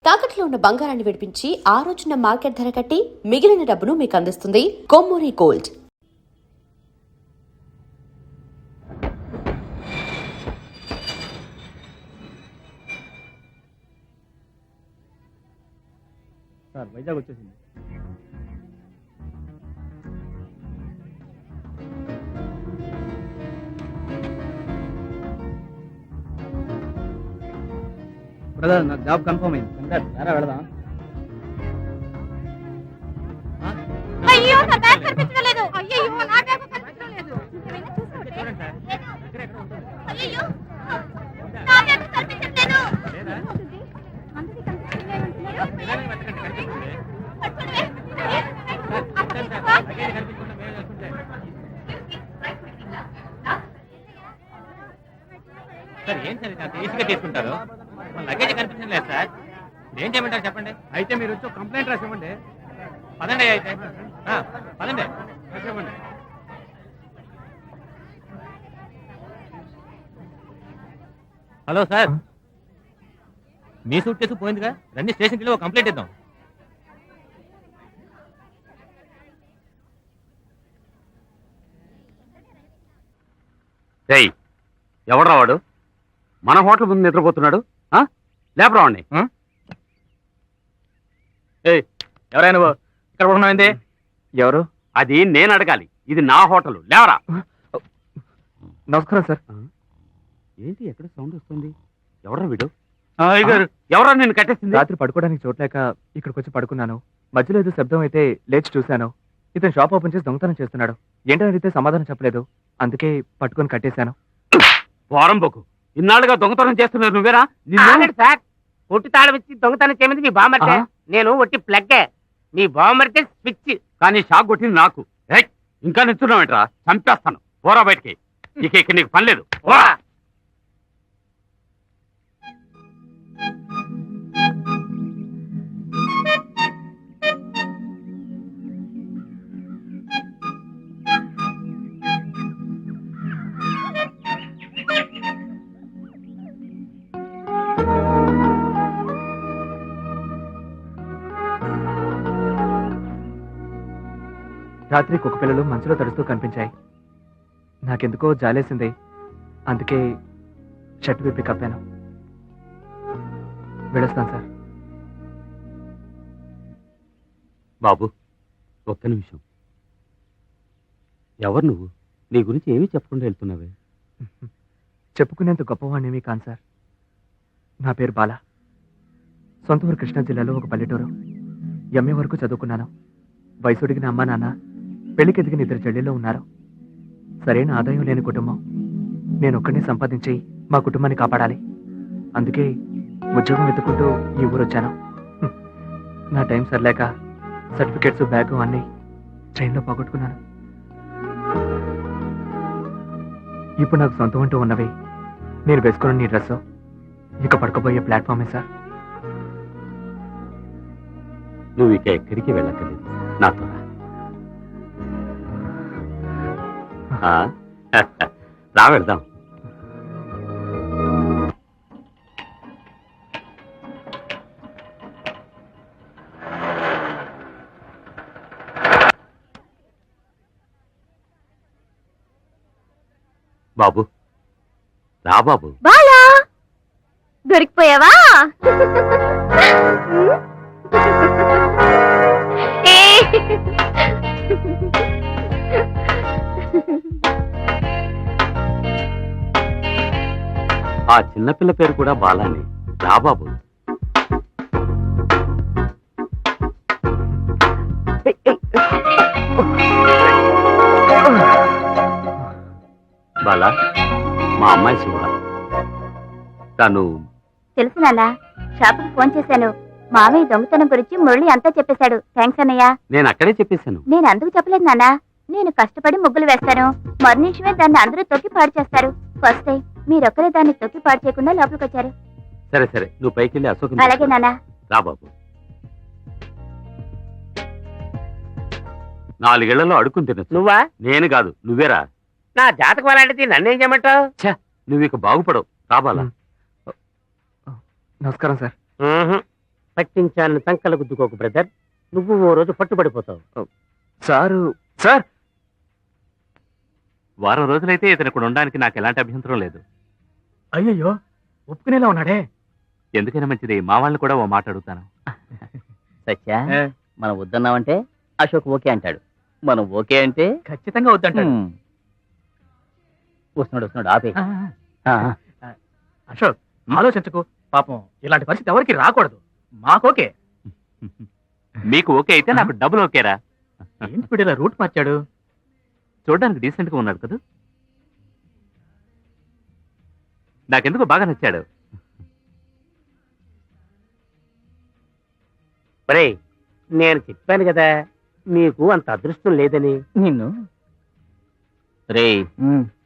తాకట్లో ఉన్న బంగారాన్ని విడిపించి ఆ రోజున మార్కెట్ ధర కట్టి మిగిలిన డబ్బును మీకు అందిస్తుంది కొమ్మూరి గోల్డ్. సార్ వైజాగ్ వచ్చేసింది. బ్రదర్ నాకు జాబ్ కన్ఫర్మ్ అయింది. సారా వెళదాం. అయ్యో నా బ్యాగ్ కనిపించలేదు. అయ్యో నా బ్యాగ్ కనిపించలేదు. అయ్యో నా బ్యాగ్ కనిపించలేదు. అందరి సార్ ఏం సార్ అంత ఈజీగా తీసుకుంటారు? మన లగేజ్ కనిపించలేదు సార్. ఏం చేయమంటారు చెప్పండి. అయితే మీరు వచ్చి కంప్లైంట్ రాసివ్వండి. పదండి అయితే పదండి రాసివ్వండి. హలో సార్, మీ సూట్ కేసు పోయిందిగా, రండి స్టేషన్కి వెళ్ళి ఒక కంప్లైంట్ ఇద్దాం. ఎవడు రావాడు? మన హోటల్ ముందు నిద్రపోతున్నాడు. లేపరావండి. ఎవరైనా నువ్వు ఇక్కడ ఉన్నావు? ఎవరు? అది నేను అడగాలి. ఇది నా హోటల్. లేవరా. నమస్కారం సార్. ఏంటి ఎక్కడ సౌండ్ వస్తుంది? ఎవరా వీడు? ఎవరా నేను కట్టేసింది? రాత్రి పడుకోవడానికి చోట్లేక ఇక్కడికి వచ్చి పడుకున్నాను. మధ్యలో ఏదో శబ్దం అయితే లేచి చూశాను. ఇతను షాప్ ఓపెన్ చేసి దొంగతనం చేస్తున్నాడు. ఏంటని అడిగితే సమాధానం చెప్పలేదు. అందుకే పట్టుకొని కట్టేశాను. వారం పోకు. ఇన్నాళ్ళుగా దొంగతనం చేస్తున్నారు నువ్వేనా? సార్ ఒట్టి తాళం ఇచ్చి దొంగతనం చేయమంది మీ బామ్మర్తే. నేను ఒట్టి ప్లగ్గే. మీ బామ్మర్తే స్విచ్. కానీ షాక్ కొట్టింది నాకు. ఇంకా నిల్చున్నావేంట్రా? చంపేస్తాను. పోరా బయటికి. ఇక నీకు పని లేదు. పోరా. రాత్రి కుక్క పిల్లలు మంచులో తడుస్తూ కనిపించాయి. నాకెందుకో జాలేసింది. అందుకే షర్ట్ విప్పి కప్పాను. వెళ్ళొస్తాను సార్. బాబు ఒక్క నిమిషం. ఎవరు నువ్వు? నీ గురించి ఏమీ చెప్పకుండా వెళ్తున్నావే? చెప్పుకునేంత గొప్పవాణ్ణేమీ కాను సార్. నా పేరు బాల. సొంత ఊరు కృష్ణా జిల్లాలో ఒక పల్లెటూరు. ఎంఏ వరకు చదువుకున్నాను. వయసుడిగిన అమ్మా నాన్న, పెళ్లికి ఎదిగిన 2 చెల్లెళ్ళు ఉన్నారు. సరైన ఆదాయం లేని కుటుంబం. నేను ఒక్కడిని సంపాదించి మా కుటుంబాన్ని కాపాడాలి. అందుకే ఉద్యోగం వెతుక్కుంటూ ఈ ఊరు వచ్చాను. నా టైం సరిలేక సర్టిఫికెట్స్, బ్యాగు అన్నీ ట్రైన్లో పోగొట్టుకున్నాను. ఇప్పుడు నాకు సొంతం అంటూ ఉన్నవి నేను వేసుకున్న నీ డ్రెస్సు, ఇక పడుకోబోయే ప్లాట్ఫామే సార్. నువ్వు ఇక ఎక్కడికి వెళ్ళక్కర్లేదు. నాతో రా వెళ్దాం. బాబు రా బాబు. బాలా దొరికిపోయావా? ఆ చిన్నపిల్ల పేరు కూడా బాలానే. రా బాబు. బాలా మా అమ్మాయి శివ. తను తెలుసు నాన్న. షాపుకి ఫోన్ చేశాను. మామయ్య దొంగతనం గురించి మురళి అంతా చెప్పేశాడు. థ్యాంక్స్ అన్నయ్య. నేను అక్కడే చెప్పేశాను. నేను అందుకు చెప్పలేదు నాన్న. నేను కష్టపడి ముగ్గులు వేస్తాను. మరునిషమే దాన్ని అందరూ తొక్కి పాడు చేస్తారు. ఫస్ట్ టైం మీరొక్కరే దాన్ని తొక్కి పాడు చేయకుండా లోపలికి వచ్చారు. సరే సరే, నువ్వు పైకి వెళ్ళి అశోక్. అలాగే నాన్న. రా బాబు. 4 ఏళ్లలో అడుక్కుని తినచ్చు. నువ్వా? నేను కాదు, నువ్వేరా. నా జాతకం అలాంటిది నన్నేం చేయమంటావు? నువ్వు ఇక బాగుపడవు. రాబాలా. నమస్కారం సార్. పట్టించాలని సంకల గుద్దుకోకు బ్రదర్. నువ్వు ఓ రోజు పట్టుబడిపోతావు. సారు సార్ వారం రోజులైతే ఇతను ఇక్కడ ఉండడానికి నాకు ఎలాంటి అభ్యంతరం లేదు. అయ్యయ్యో ఒప్పుకునేలా ఉన్నాడే. ఎందుకైనా మంచిది, మా వాళ్ళని కూడా ఓ మాట అడుగుతాను. సత్యా, మనం వద్దన్నామంటే అశోక్ ఓకే అంటాడు, మనం ఓకే అంటే ఖచ్చితంగా వద్దంటాడు. వస్తున్నాడు ఆపే. అశోక్ ఆలోచించకు, పాపం ఇలాంటి పరిస్థితి ఎవరికి రాకూడదు. మాకోకే. మీకు ఓకే అయితే నాకు డబుల్ ఓకేరా. ఏంటి వీడు ఇలా రూట్ మార్చాడు? చూడడానికి డీసెంట్ గా ఉన్నాడు కదా. నాకెందుకు బాగా నచ్చాడు. ఒరేయ్, నేను చెప్పాను కదా నీకు అంత అదృష్టం లేదని. నిన్ను రే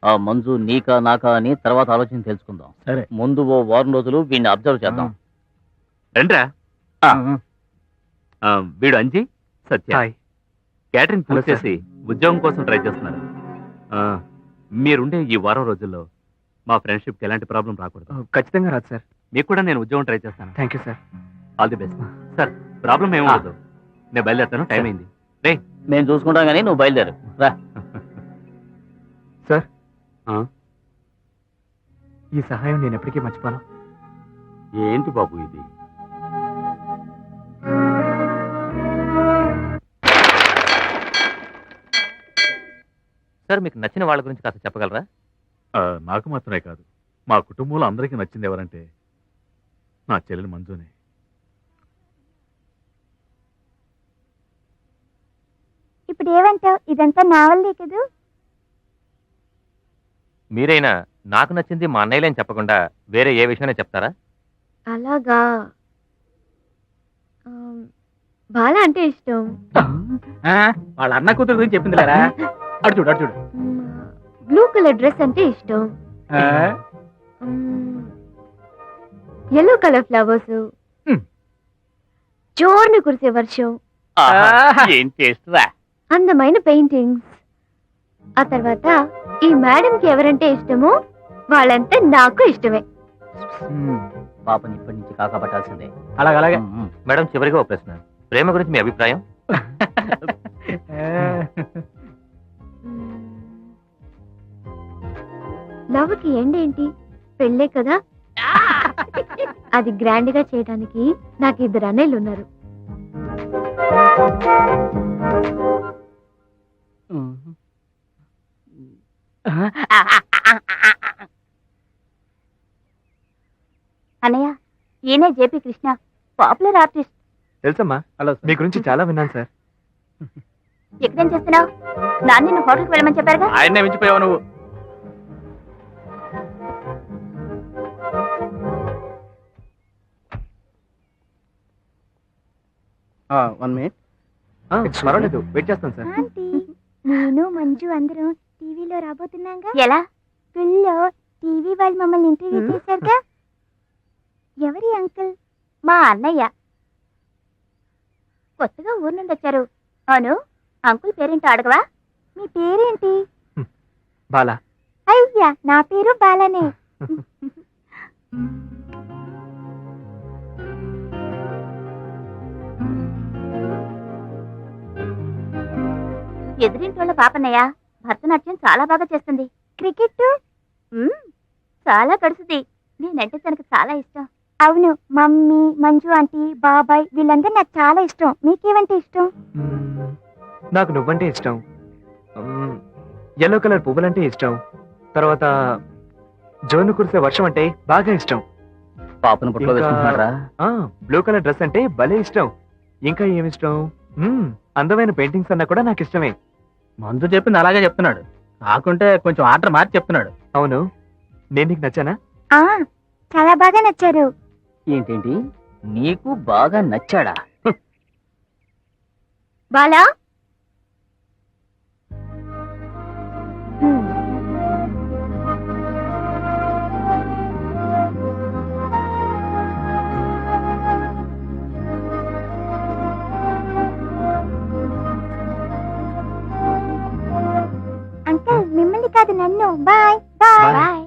ఆ మంజు నీకా నాకా అని తర్వాత ఆలోచన తెలుసుకుందాం. సరే. ముందు ఓ వారం రోజులు వీడిని అబ్జర్వ్ చేద్దాం. రండ్రా. వీడు అంజీ, సత్య. హాయ్. క్యాటరింగ్ హలో పూర్తి చేసి ఉద్యోగం కోసం ట్రై చేస్తున్నారు. మీరుండే ఈ వారం రోజుల్లో మా ఫ్రెండ్షిప్కి ఎలాంటి ప్రాబ్లం రాకూడదు. ఖచ్చితంగా రాదు సార్. మీకు కూడా నేను ఉద్యోగం ట్రై చేస్తాను. Thank you sir. All the best sir. Problem ఏమవుతుంది, నేను బయలుదేరుతాను. టైం అయింది. రే మేము చూసుకుంటాం కానీ నువ్వు బయలుదేరు రా. సార్ ఆ? ఈ సహాయం నేను ఎప్పటికీ మర్చిపోను. ఏంటి బాబు ఇది? సార్ మీకు నచ్చిన వాళ్ళ గురించి కాస్త చెప్పగలరా? నాకు మాత్రమే కాదు, మా కుటుంబంలో అందరికీ నచ్చింది ఎవరంటే నా చెల్లెలు మంజునే. ఇప్పుడు ఏమంటావు? ఇదంతా నా వల్లే కదూ. మీరైనా నాకు నచ్చింది మా అన్నయ్యలేని చెప్పకుండా వేరే ఏ విషయమైనా చెప్తారా? అలాగా, బాల అంటే ఇష్టం. వాళ్ళ అన్న కూతురు గురించి చెప్పింది లేరా? అటు చూడు, అటు చూడు. బ్లూ కలర్ డ్రెస్ అంటే ఇష్టం. ఎల్లో కలర్ ఫ్లవర్స్, జోర్ని కురిసే వర్షం, ఏం చేస్తురా? అందమైన పెయింటింగ్స్. ఆ తర్వాత ఈ మేడం కి ఎవరంటే ఇష్టమో వాళ్ళంతా నాకు ఇష్టమే. పాపని ఇప్పటి నుంచి కాకపట్టాల్సిందే. అలాగే. మేడం, చివరిగా ఒక ప్రశ్న. ప్రేమ గురించి మీ అభిప్రాయం? లవ్ కి ఎండ్ ఏంటి? పెళ్ళే కదా. అది గ్రాండ్ గా చేయడానికి నాకు 2 అన్నయ్యలు ఉన్నారు. అన్నయ్య, ఈయనే జేపీ కృష్ణ, పాపులర్ ఆర్టిస్ట్. తెలుసమ్మా. హలో, మీ గురించి చాలా విన్నాను సార్. ఎక్కడేం చేస్తున్నావు? నాన్న నిన్ను హోటల్కి వెళ్ళమని చెప్పారుగా. ఆయన్నే మించిపోయావు నువ్వు. పర్వాలేదు, వెయిట్ చేస్తాను సార్. ఆంటీ, నేను మంజు అందరూ టీవీలో రాబోతున్నాగా. ఎలా? స్కూల్లో టీవీ వాళ్ళు మమ్మల్ని ఇంటర్వ్యూ చేశారుగా. ఎవరి అంకుల్? మా అన్నయ్య. కొత్తగా ఊరు నుండి వచ్చారు. అవును, అంకుల్ పేరేంటో అడగవా? మీ పేరేంటి? బాలా. అయ్యా, నా పేరు బాలనే. ఎదురింటోళ్ళ పాపన్నయ్య భరతనాట్యం చాలా బాగా చేస్తుంది. క్రికెట్ చాలా గడుస్తుంది. నేనంటే తనకు చాలా ఇష్టం. అవును, మమ్మీ, మంజు ఆంటీ, బాబాయ్ వీళ్ళందరూ నాకు చాలా ఇష్టం. మీకేమంటే ఇష్టం? నాకు నువ్వంటే ఇష్టం. ఎల్లో కలర్ పువ్వులంటే ఇష్టం. తర్వాత జోను కురిసే వర్షం అంటే బాగా ఇష్టం. పాపను పుట్లో వేసుకుంటున్నారా? బ్లూ కలర్ డ్రెస్ అంటే భలే ఇష్టం. ఇంకా ఏమిష్టం? అందమైన పెయింటింగ్స్ అన్నా కూడా నాకు ఇష్టమే. మందు చెప్పింది అలాగే చెప్తున్నాడు, కాకుంటే కొంచెం ఆర్డర్ మార్చి చెప్తున్నాడు. అవును, నేను నీకు నచ్చానా? చాలా బాగా నచ్చారు. ఏంటేంటి, నీకు బాగా నచ్చాడా? బాలా, అంకుల్ మిమ్మల్ని కాదు నన్ను. Bye bye bye.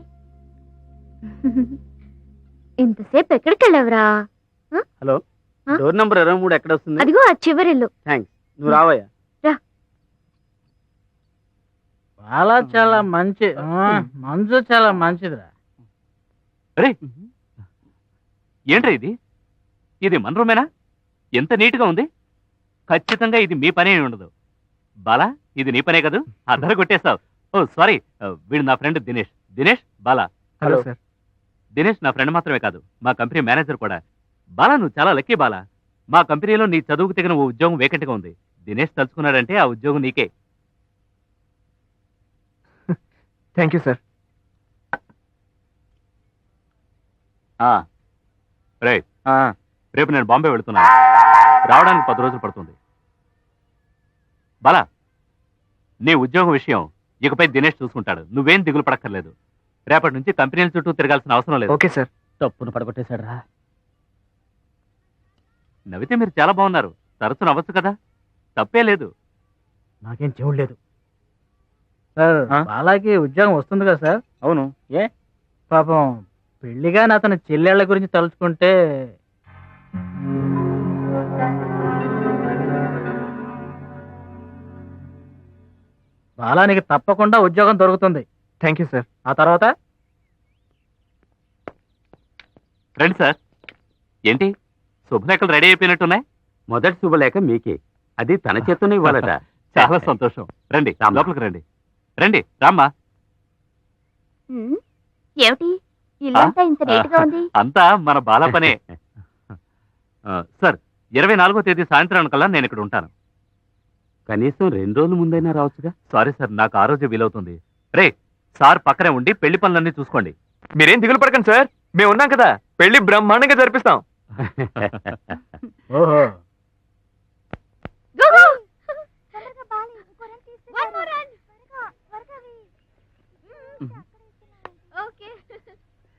ఇంతసేపు ఎక్కడికి వెళ్ళావురా? హలో, డోర్ నంబర్ 23 ఎక్కడ వస్తుంది? అదిగో ఆ చివరిల్లు. థ్యాంక్స్. నువ్వు రావయ్యా. చాలా చాలా మంచి మంజు చాలా మంచిదిరా. అరే ఏంట్రా ఇది? ఇది మన రూమేనా? ఎంత నీట్ గా ఉంది. ఖచ్చితంగా ఇది మీ పనే ఉండదు. బాలా, ఇది నీ పనే కదూ? అద్దరు కొట్టేస్తావు. ఓ సారీ, వీడు నా friend Dinesh. Dinesh, Bala. Hello sir. Dinesh నా ఫ్రెండ్ మాత్రమే కాదు, మా కంపెనీ మేనేజర్ కూడా. బాలా, నువ్వు చాలా లక్కీ బాలా. మా కంపెనీలో నీ చదువుకు తగిన ఓ ఉద్యోగం వేకెంట్గా ఉంది. దినేష్ తలుచుకున్నాడంటే ఆ ఉద్యోగం నీకే. Thank you sir. రేపు నేను బాంబే వెళుతున్నాను. రావడానికి 10 రోజులు పడుతుంది. బాలా, నీ ఉద్యోగం విషయం ఇకపై దినేష్ చూసుకుంటాడు. నువ్వేం దిగులు పడక్కర్లేదు. రేపటి నుంచి కంపెనీల చుట్టూ తిరగాల్సిన అవసరం లేదు. Okay sir. తప్పును పడగొట్టేశాడు రా. నవ్వితే మీరు చాలా బాగున్నారు. తరచు నవ్వచ్చు కదా, తప్పే లేదు. నాకేం చెవుడు లేదు సార్. బాలాకి ఉద్యోగం వస్తుంది కదా సార్? అవును. ఏ పాపం పెళ్లిగా అతని చెల్లెళ్ళ గురించి తలుచుకుంటే బాలానికి తప్పకుండా ఉద్యోగం దొరుకుతుంది. Thank you sir. ఆ తర్వాత రండి సార్. ఏంటి శుభలేఖలు రెడీ అయిపోయినట్టున్నాయి? మొదటి శుభలేఖ మీకే. అది తన చేతనే ఇవ్వాలట. చాలా సంతోషం. రండి, లోపలికి రండి. రండి, రామ్మా. ఏమిటి ఇల్లంతా ఇంత నీట్ గా ఉంది? అంతా మన బాల పనే. సార్, 24వ తేదీ సాయంత్రానికల్లా నేను ఇక్కడ ఉంటాను. కనీసం 2 రోజుల ముందైనా రావచ్చుగా. సారీ సార్, నాకు ఆ రోజే వీలవుతుంది. రే, సార్ పక్కనే ఉండి పెళ్లి పనులన్నీ చూసుకోండి. మీరేం దిగులు పడకండి సార్, మేము ఉన్నాం కదా. పెళ్లి బ్రహ్మాండంగా జరిపిస్తాం. ఓహో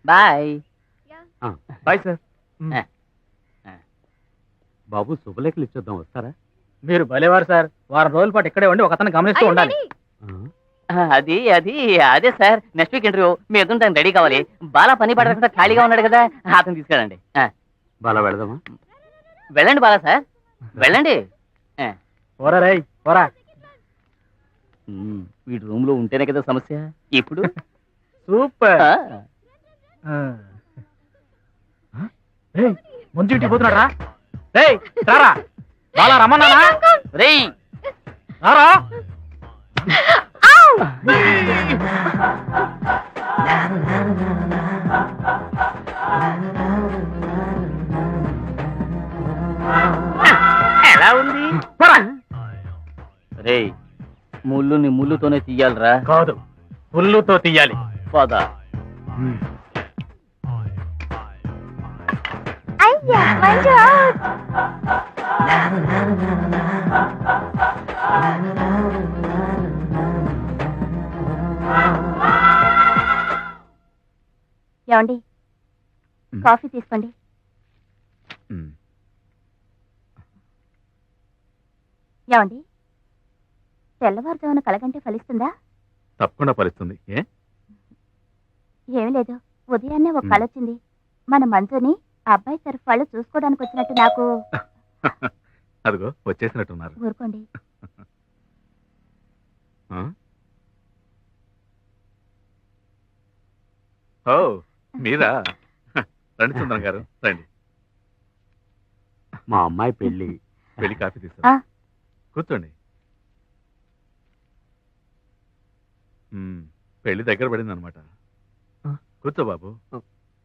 బాయ్. Bye sir. బాబు, శుభలేఖలు ఇచ్చేద్దాం, వస్తారా? మీరు భలేవారు సార్. వారం రోజుల పాటు ఇక్కడే ఉండి ఒకతను గమనిస్తూ ఉండాలి. అది అది అదే సార్, నెక్స్ట్ వీక్ ఇంటర్వ్యూ మీ ఎదురు రెడీ కావాలి. బాలా పని పడకుండా ఖాళీగా ఉన్నాడు కదా, అతను తీసుకెళ్ళండి. బాలా, వెళదామా? వెళ్ళండి బాలా సార్, వెళ్ళండి. పోరా రేయ్ పోరా. వీడి రూమ్ లో ఉంటేనే కదా సమస్య. ఇప్పుడు సూపర్. ఆ, ముందు ఇంటికి పోతున్నాడు రా. రేయ్ రారా, బాలా రమ్మన్నానా? రేయ్ రారా. ఎలా ఉంది? రేయ్, ముళ్ళుని ముళ్ళుతోనే తీయాలిరా. కాదు, పుల్లుతో తీయాలి. పద. అయ్యా మంజు out. ఏమండి, కాఫీ తీసుకోండి. ఏమండి, తెల్లవారుజామున కలగంటే ఫలిస్తుందా? తప్పకుండా ఫలిస్తుంది. ఏ ఏమీ లేదు, ఉదయాన్నే ఒక కళ వచ్చింది. మన మంజుని అబ్బాయి తరఫు వాళ్ళు చూసుకోవడానికి వచ్చినట్టు నాకు. అదిగో వచ్చేసినట్టున్నారు. ఊరుకోండి. ఆ? ఓ, మీరా? రండి సుందరం గారు, రండి. మా అమ్మాయి పెళ్లి. వెళ్ళి కాఫీ ఆ. తీసుకో. కూర్చోండి. పెళ్లి దగ్గర పడింది అనమాట. ఆ. కూర్చో బాబు.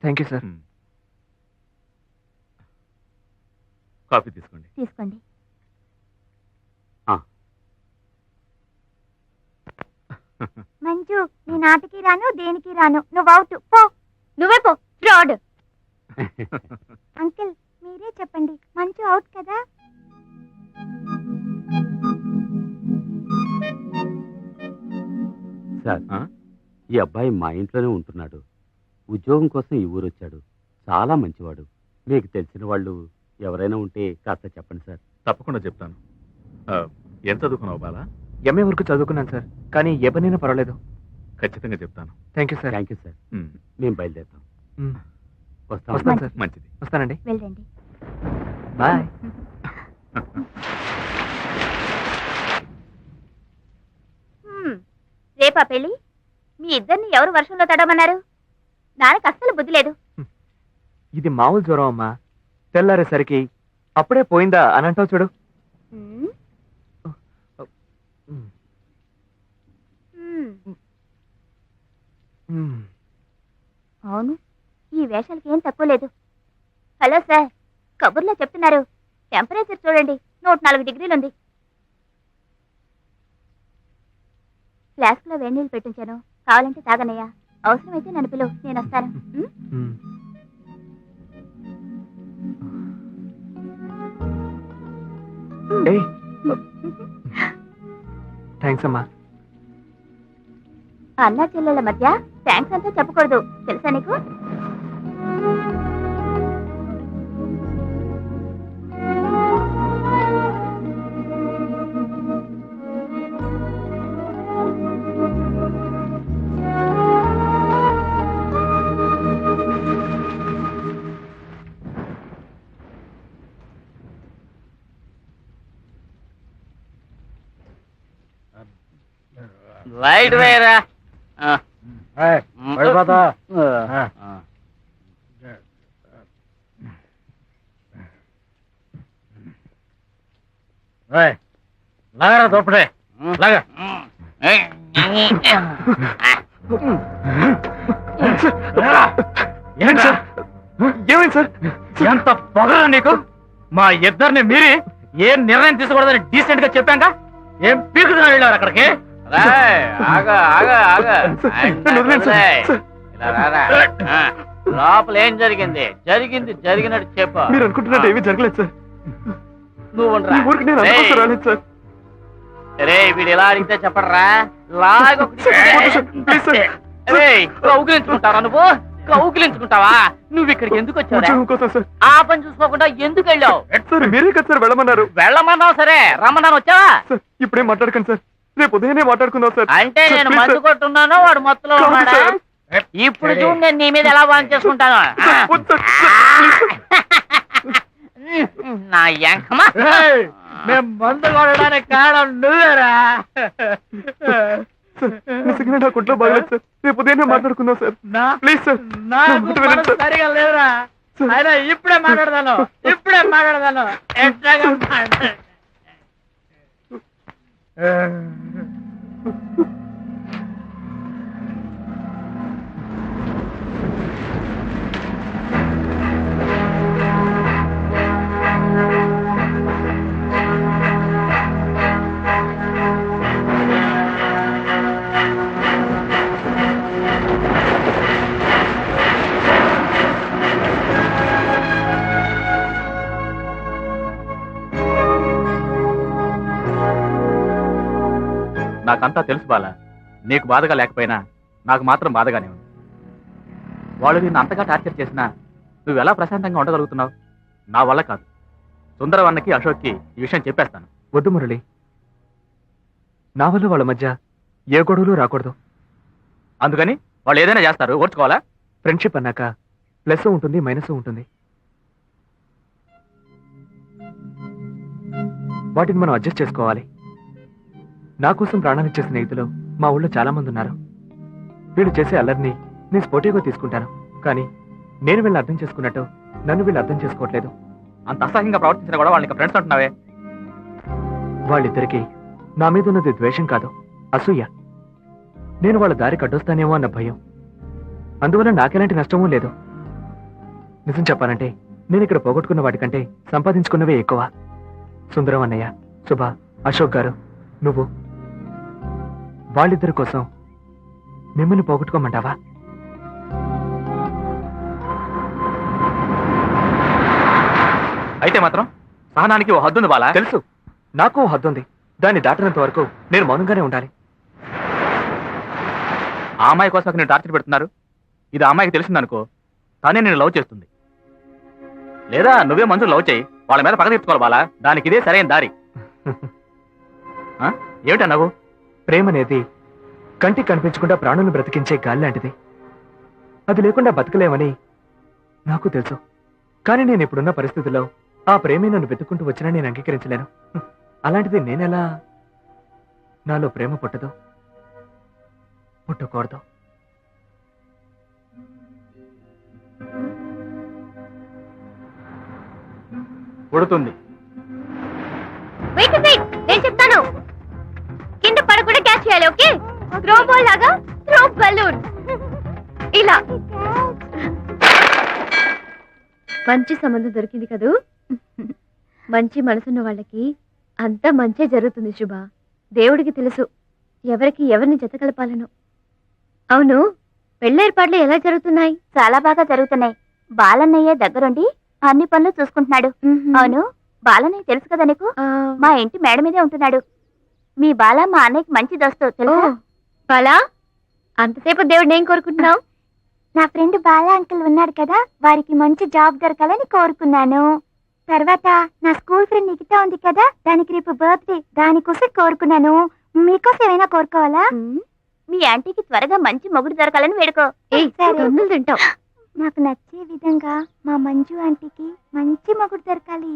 Thank you sir. కాఫీ తీసుకోండి. తీసుకోండి. మంజు, నీ నాటికి రాను, దేనికి రాను. నువ్వు అవుట్. పో, నువ్వే పో. ఫ్రాడ్. అంకుల్, మీరే చెప్పండి, మంజు అవుట్ కదా? సార్, ఆ? ఈ అబ్బాయి మా ఇంట్లోనే ఉంటున్నాడు. ఉద్యోగం కోసం ఈ ఊరు వచ్చాడు. చాలా మంచివాడు. మీకు తెలిసిన వాళ్ళు ఎవరైనా ఉంటే కాస్త చెప్పండి సార్. తప్పకుండా చెప్తాను. ఎంత చదువుకున్నావు బాలా? ఎంఏ వరకు చదువుకున్నాను సార్, కానీ ఏ పనైనా పర్వాలేదు. ఖచ్చితంగా చెప్తాను. Thank you sir. Thank you sir. Um, మేము బయలుదేరుతాం. మ్, వస్తాం. వస్తాను సార్. మంచిది. వస్తానండి. వెళ్ళండి. బాయ్. రేపా పెళ్ళి? మీ ఇద్దరిని ఎవరు వర్షంలో తడమన్నారు? నాన్నకు అస్సలు బుద్ధి లేదు. ఇది మామూలు జ్వరం అమ్మా. తెల్లారేసరికి అప్పుడే పోయిందా అని అంటావు చూడు. ఉమ్, ఉమ్. అవును, ఈ వేషాలకి ఏం తక్కువ లేదు. హలో సార్, కబుర్లో చెప్తున్నారు. టెంపరేచర్ చూడండి, 104 డిగ్రీలు ఉంది. ఫ్లాస్క్ లో వేడి నీళ్ళు పెట్టించాను, కావాలంటే తాగనయ్యా. అవసరమైతే నన్ను పిలువు, నేను వస్తాను. ఉమ్? థ్యాంక్స్ అమ్మా. అన్నా చెల్లెళ్ళ మధ్య థ్యాంక్స్ అంతా చెప్పకూడదు, తెలుసా నీకు? రైట్ వేరా. లాగరా దోపడే లాగా. ఏమైంది సార్? ఏమైంది సార్? ఎంత పొగరా నీకు? మా ఇద్దరిని మీరి ఏం నిర్ణయం తీసుకోకూడదని డీసెంట్ గా చెప్పాక ఏం పీకుతున్నా వెళ్ళారు అక్కడికి? లోపల ఏం జరిగింది? జరిగింది జరిగినట్టు చెప్పు. మీరు అనుకుంటున్నట్టు ఏమీ జరగలేదు సార్. నువ్వు ఈ ఊరికి నేను అందుకోసం రాలేదు సార్. రే వీడు ఎలా అడిగితే చెప్పడరా, లాగా ప్లీజ్ సార్. కౌగిలించుకుంటావా నువ్వు? కౌగిలించుకుంటావా? నువ్వు ఇక్కడికి ఎందుకు వచ్చావు? ఉద్యోగం కోసం సార్. ఆ పని చూసుకోకుండా ఎందుకు వెళ్ళావు? సార్ మీరే కదా సార్ వెళ్ళమన్నారు. వెళ్ళమన్నావు, సరే రమ్మన్నాను, వచ్చావా? సార్ ఇప్పుడే మాట్లాడకండి సార్, రేపు ఉదయనే మాట్లాడుకుందాం సార్. అంటే సార్, నేను ప్లీజ్ మందు సార్. కొట్టున్నాను, వాడు మొత్తలో కాదు ఉన్నాడా? సార్. ఇప్పుడు చూడు నేను నీ మీద ఎలా వాన్ చేసుకుంటాను. సార్, వద్దు సార్. Sir, please sir. నా యాంకమా మేము మందు కొట్టడానికి కారణం నువ్వేరా? సార్, నిజంగానే నా కుట్లో బాగలేదు సార్, రేపు ఉదయనే మాట్లాడుకుందాం సార్. ప్లీజ్ సార్, నా నాకు మాట వినండి సార్. సరిగా లేదురా. అయినా ఇప్పుడే మాట్లాడదాను, ఇప్పుడే మాట్లాడదాను. ఎట్లాగా మాట్లాడ నాకంతా తెలుసు బాల. నీకు బాధగా లేకపోయినా నాకు మాత్రం బాధగానే ఉంది. వాళ్ళు నిన్ను అంతగా టార్చర్ చేసినా నువ్వు ఎలా ప్రశాంతంగా ఉండగలుగుతున్నావు? నా వల్ల కాదు. సుందరవన్నకి అశోక్కి ఈ విషయం చెప్పేస్తాను. వద్దు మురళి, నా వల్ల వాళ్ళ మధ్య ఏ గొడవలు రాకూడదు. అందుకని వాళ్ళు ఏదైనా చేస్తారు, ఓర్చుకోవాలా? ఫ్రెండ్షిప్ అన్నాక ప్లస్ ఉంటుంది, మైనస్ ఉంటుంది. వాటిని మనం అడ్జస్ట్ చేసుకోవాలి. నా కోసం ప్రాణాలిచ్చే స్నేహితులు మా ఊళ్ళో చాలా మంది ఉన్నారు. వీళ్ళు చేసే అల్లరిని నేను స్పోర్టివ్గా తీసుకుంటాను, కానీ నేను వీళ్ళని అర్థం చేసుకున్నట్టు నన్ను వీళ్ళు అర్థం చేసుకోవట్లేదు. అంత అసహ్యంగా ప్రవర్తించినా కూడా వాళ్ళకి ఫ్రెండ్స్ అంటున్నావే. వాళ్ళిద్దరికీ నా మీద ఉన్నది ద్వేషం కాదు, అసూయ. నేను వాళ్ళ దారికి అడ్డొస్తానేమో అన్న భయం. అందువల్ల నాకెలాంటి నష్టమూ లేదు. నిజం చెప్పాలంటే నేను ఇక్కడ పోగొట్టుకున్న వాటికంటే సంపాదించుకున్నవే ఎక్కువ. సుందరం అన్నయ్య, శుభ, అశోక్ గారు, నువ్వు, వాళ్ళిద్దరి కోసం మిమ్మల్ని పోగొట్టుకోమంటావా? అయితే మాత్రం సహనానికి ఓ హద్దుంది బాలా. తెలుసు, నాకు ఓ హద్దుంది. దాన్ని దాటినంత వరకు నేను మౌనంగానే ఉండాలి. ఆ అమ్మాయి కోసం నేను టార్చర్ పెడుతున్నారు. ఇది ఆ అమ్మాయికి తెలిసిందనుకో, తనే నేను లవ్ చేస్తుంది. లేదా నువ్వే మందు లవ్ చేయి, వాళ్ళ మీద పగ తీర్చుకోవాలి బాలా. దానికి ఇదే సరైన దారి. ఏమిటన్నావు? ప్రేమ అనేది కంటికి కనిపించకుండా ప్రాణులను బ్రతికించే గాలి లాంటిది. అది లేకుండా బతకలేమని నాకు తెలుసు. కానీ నేను ఇప్పుడున్న పరిస్థితుల్లో ఆ ప్రేమే నన్ను వెతుక్కుంటూ వచ్చినా నేను అంగీకరించలేను. అలాంటిది నేనెలా నాలో ప్రేమ పుట్టదు, పుట్టకూడదు. పుడుతుంది. వెయిట్ వెయిట్, నేను చెప్తాను. కింద పడకుండా క్యాచ్ చేయాలి. ఓకే, త్రో బాల్ లాగా త్రో బలూన్. ఇలా మంచి సంబంధం దొరికింది కదూ. మంచి మనసున్న వాళ్ళకి అంతా మంచే జరుగుతుంది శుభ. దేవుడికి తెలుసు ఎవరికి ఎవరిని జత కలపాలను. అవును, పెళ్ళేర్పాట్లు ఎలా జరుగుతున్నాయి? చాలా బాగా జరుగుతున్నాయి. బాలన్నయ్య దగ్గరుండి అన్ని పనులు చూసుకుంటున్నాడు. అవును, బాలన్నయ్య తెలుసు కదా నీకు? మా ఇంటి మేడ మీదే ఉంటున్నాడు. మీ బాల మా అన్నయ్యకి మంచి దోస్తు తెలుసా? బాలా, అంతసేపు దేవుడిని ఏం కోరుకుంటున్నావు? నా ఫ్రెండ్ బాలా అంకుల్ ఉన్నాడు కదా, వారికి మంచి జాబ్ దొరకాలని కోరుకున్నాను. తర్వాత నా స్కూల్ ఫ్రెండ్ నిఖిత ఉంది కదా, దానికి రేపు బర్త్డే, దానికోసం కోరుకున్నాను. మీకోసం ఏమైనా కోరుకోవాలా? మీ ఆంటీకి త్వరగా మంచి మొగుడు దొరకాలని వేడుకో. తింటావు. నాకు నచ్చే విధంగా మా మంజు ఆంటీకి మంచి మొగుడు దొరకాలి.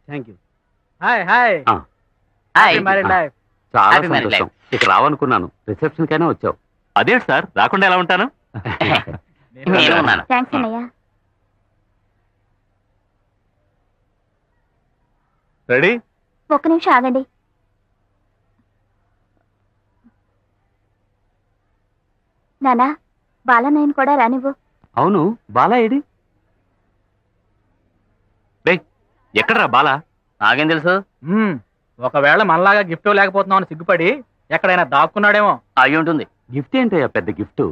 Thank you. Hi hi. Hi. Married life. చాలా Happy married సంతోషం. ఇక రావనుకున్నాను, రిసెప్షన్ కైనా వచ్చావు. అదేంటి సార్, రాకుండా ఎలా ఉంటాను? నేను ఉన్నాను. థ్యాంక్స్ అన్నయ్య. రెడీ? ఒక్క నిమిషం ఆగండి. నానా, బాలన్నయ్యను కూడా రానివ్వు. అవును, బాలా ఏడి? ఎక్కడరా బాలా? నాకేం తెలుసు? ఒకవేళ మనలాగా గిఫ్ట్ లేకపోతున్నావు అని సిగ్గుపడి ఎక్కడైనా దాక్కున్నాడేమో. అయి ఉంటుంది. గిఫ్ట్ ఏంటయ్యా పెద్ద గిఫ్ట్?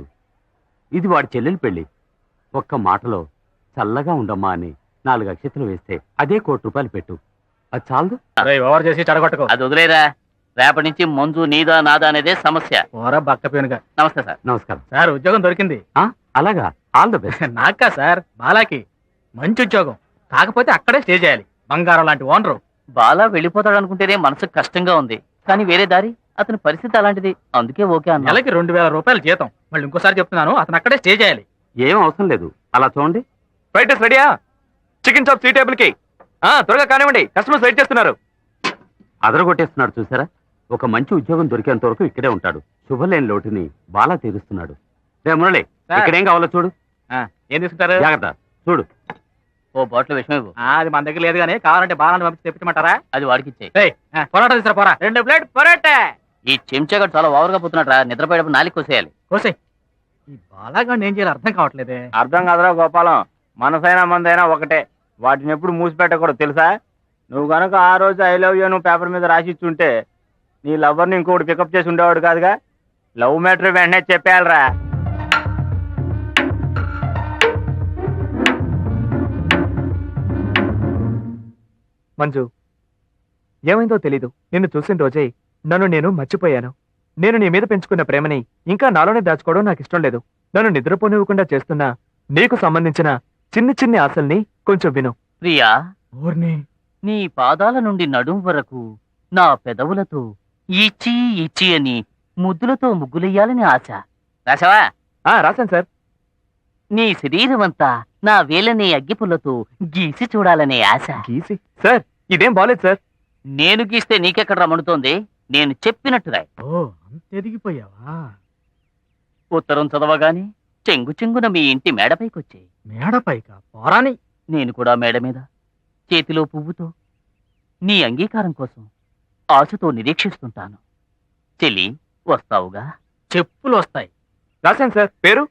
ఇది వాడి చెల్లెలి పెళ్లి. ఒక్క మాటలో చల్లగా ఉండమ్మా అని 4 అక్షతలు వేస్తే అదే ₹1,00,00,000 పెట్టు. అది చాలదు? ఓవర్ చేసి చెడగొట్టుకో. అది వదిలేరా. రేపటి నుంచి మంజు నీదా నాదా అనేదే సమస్య. ఓరా బక్కపేనుగా. నమస్తే సార్. నమస్కారం సార్, ఉద్యోగం దొరికింది. అలాగా, ఆల్ ద బెస్ట్. నాకా సార్, బాలాకి మంచి ఉద్యోగం. కాకపోతే అక్కడే స్టే చేయాలి. బంగారం లాంటి ఓనరు. బాలా వెళ్ళిపోతాడు అనుకుంటేనే మనసుకు కష్టంగా ఉంది. కానీ వేరే దారి, అతని పరిస్థితి అలాంటిది. అందుకే ఓకే అన్న. నెలకి ₹2,000 జీతం. మళ్ళీ ఇంకోసారి చెప్తున్నాను, అతను అక్కడే స్టే చేయాలి. ఏం అవసరం లేదు, అలా చూడండి. ఫ్రైడ్ రెడీయా? చికెన్ చాప్ 3 టేబుల్ కి. త్వరగా కానివ్వండి, కస్టమర్స్ వెయిట్ చేస్తున్నారు. అదరగొట్టేస్తున్నాడు చూసారా? ఒక మంచి ఉద్యోగం దొరికేంత వరకు ఇక్కడే ఉంటాడు. శుభలేని లోటుని బాలా తీరుస్తున్నాడు. రే మురళి, ఇక్కడేం కావాలో చూడు. ఏం తీసుకుంటారు? జాగ్రత్త చూడు. ఓ బాటిల్ విషయం ఇవ్వు. అది మన దగ్గర లేదు కానీ కావాలంటే బాలాన్ని పంపించి తెప్పించమంటారా? అది వాడికి ఇచ్చేయి. పొరాటా తీసుకురా, పోరా. 2 ప్లేట్ పొరాటా. ఈ చెంచాగాడు చాలా ఓవర్గా పోతున్నాడు రా. నిద్రపోయేటప్పుడు నాలుగు కోసేయాలి. కోసే. ఈ బాలాగాడిని ఏం చేయాలి అర్థం కావట్లేదే. అర్థం కాదురా గోపాలం, మనసైనా మందైనా ఒకటే. వాటిని ఎప్పుడు మూసిపెట్టకూడదు తెలుసా? నువ్వు కనుక ఆ రోజు ఐ లవ్ యూ నువ్వు పేపర్ మీద రాసి ఇచ్చుంటే నీ లవర్ని ఇంకోటి పికప్ చేసి ఉండేవాడు కాదుగా. లవ్ మ్యాటర్ వెంటనే చెప్పేయాలరా. మంజు, ఏమైందో తెలీదు. నిన్ను చూసిన రోజే నన్ను నేను మర్చిపోయాను. నేను నీ మీద పెంచుకున్న ప్రేమని ఇంకా నాలోనే దాచుకోవడం నాకు ఇష్టం లేదు. నన్ను నిద్రపోనివ్వకుండా చేస్తున్న నీకు సంబంధించిన చిన్ని ఆశల్ని కొంచెం విను. ప్రియా, ఊర్ని నీ పాదాల నుండి నడుం వరకు నా పెదవులతో ఇచ్చి ఇచ్చి అని ముద్దులతో ముగ్గులెయ్యాలని ఆశ. రాసావా? రాశాను సార్. నీ శరీరమంతా నా వేలనే అగ్గిపుల్లతో గీసి చూడాలనే ఆశ. గీసి? సార్, ఇదేం బాలేదు సార్. నేను గీస్తే నీకెక్కడ రమణుతోంది? నేను చెప్పినట్టు రాయ్. ఓ, అంత ఎదిగిపోయావా? ఉత్తరం చదవగానే చెంగు చెంగున మీ ఇంటి మేడపైకొచ్చాయి. మేడపైకా? పోరాని. నేను కూడా మేడ మీద చేతిలో పువ్వుతో నీ అంగీకారం కోసం ఆశతో నిరీక్షిస్తుంటాను. చెల్లి, వస్తావుగా? చెప్పులు వస్తాయి. రాశాను సార్. పేరు?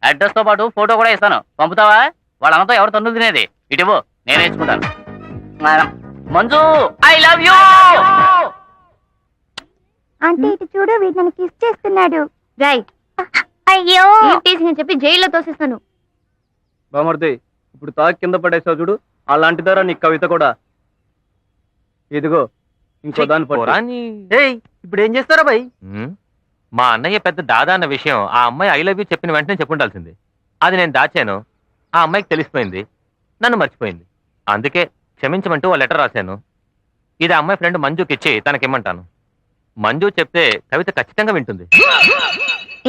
అడ్రస్ తో పాటు ఫోటో కూడా ఇస్తాను. పంపుతావా? వాళ్ళంతా ఎవరు తన్నులు తినేది? ఇటువో, నేనే ఇచ్చుకుంటాను. Manju, I love you. అంటే ఇటు చూడు వీడు నన్ను కిస్ చేస్తున్నాడు. రై అయ్యో టీసింగ్ అని చెప్పి జైల్లో తోసేస్తాను. బామర్ది ఇప్పుడు తాకి కింద పడేసావు చూడు, అలాంటిదారా నీ కవిత కూడా. ఇదిగో ఇంకో దాని ఇప్పుడు ఏం చేస్తారా బాయ్? మా అన్నయ్య పెద్ద దాదా అన్న విషయం ఆ అమ్మాయి ఐ లవ్ యూ చెప్పిన వెంటనే చెప్పుండాల్సింది. అది నేను దాచాను. ఆ అమ్మాయికి తెలిసిపోయింది, నన్ను మర్చిపోయింది. అందుకే క్షమించమంటూ ఓ లెటర్ రాశాను. ఇది ఆ అమ్మాయి ఫ్రెండ్ మంజుకి ఇచ్చి తనకిమ్మంటాను. మంజు చెప్తే కవిత ఖచ్చితంగా వింటుంది.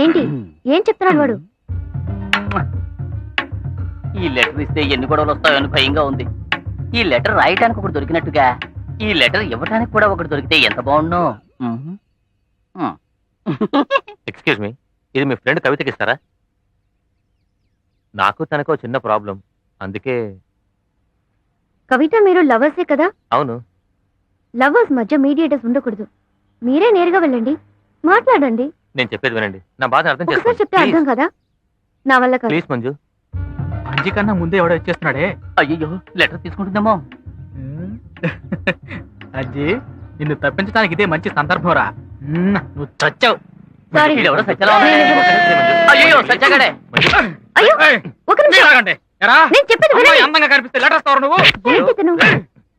ఏంటి ఏం చెప్తున్నాడు వాడు? ఈ లెటర్ ఇస్తే ఎన్ని గొడవలు వస్తాయని భయంగా ఉంది. ఈ లెటర్ రాయటానికి ఒకటి దొరికినట్టుగా ఈ లెటర్ ఇవ్వటానికి కూడా ఒకటి దొరికితే ఎంత బాగుండు. ఎక్స్క్యూజ్ మీ, ఇది మీ ఫ్రెండ్ కవితకి ఇస్తారా? నాకు తనకు చిన్న ప్రాబ్లం, అందుకే. కవిత మీరు లవర్సే కదా? అవును. లవర్స్ మధ్య మీడియేటర్స్ ఉండకూడదు. మీరే నేరుగా వెళ్ళండి, మాట్లాడండి. నేను చెప్పేది వినండి, నా బాధ అర్థం ఒకసారి చెప్తే చేసుకోండి. అర్థం కదా? నా వల్ల కాదు. ప్లీజ్ మంజు. మంచి కన్నా ముందే ఎవడో ఇచ్చేస్తున్నాడే. అయ్యో లెటర్ తీసుకుంటుందేమో. అజ్జి, నిన్ను తప్పించడానికి ఇదే మంచి సందర్భం రా. నువ్వు చచ్చావు. సారీ. వీడెవడో సత్యలా ఉన్నాడే. అయ్యో సత్యగాడే. అయ్యో ఒక నిమిషం. ఆగండి. ఎరా, నేను చెప్పేది అమ్మాయి వినండి. అందంగా కనిపిస్తే లెటర్ ఇస్తావు నువ్వు? ఏంటి ఇతను?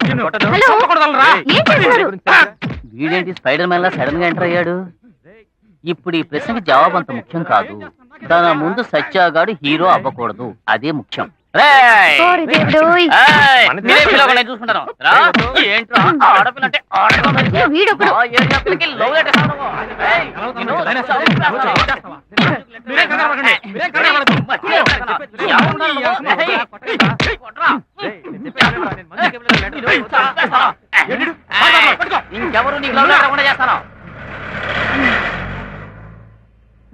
నిన్ను హలో. చంపకూడదనరా? ఏం చేస్తున్నారు? వీడేంటి స్పైడర్ మ్యాన్ లా సడన్ గా ఎంటర్ అయ్యాడు? ఇప్పుడు ఈ ప్రశ్నకి జవాబు అంత ముఖ్యం కాదు. తన ముందు సత్యాగాడు హీరో అవ్వకూడదు, అదే ముఖ్యం. సారీ దేవుడోయ్. చూసుకుంటాను. ఆడపిల్లంటే వీడొకడు. మీరేం కంగారు పడకండి. మీరేం కంగారు పడకండి. ఇంకెవరు నీకు లవ్ లేకుండా చేస్తాను.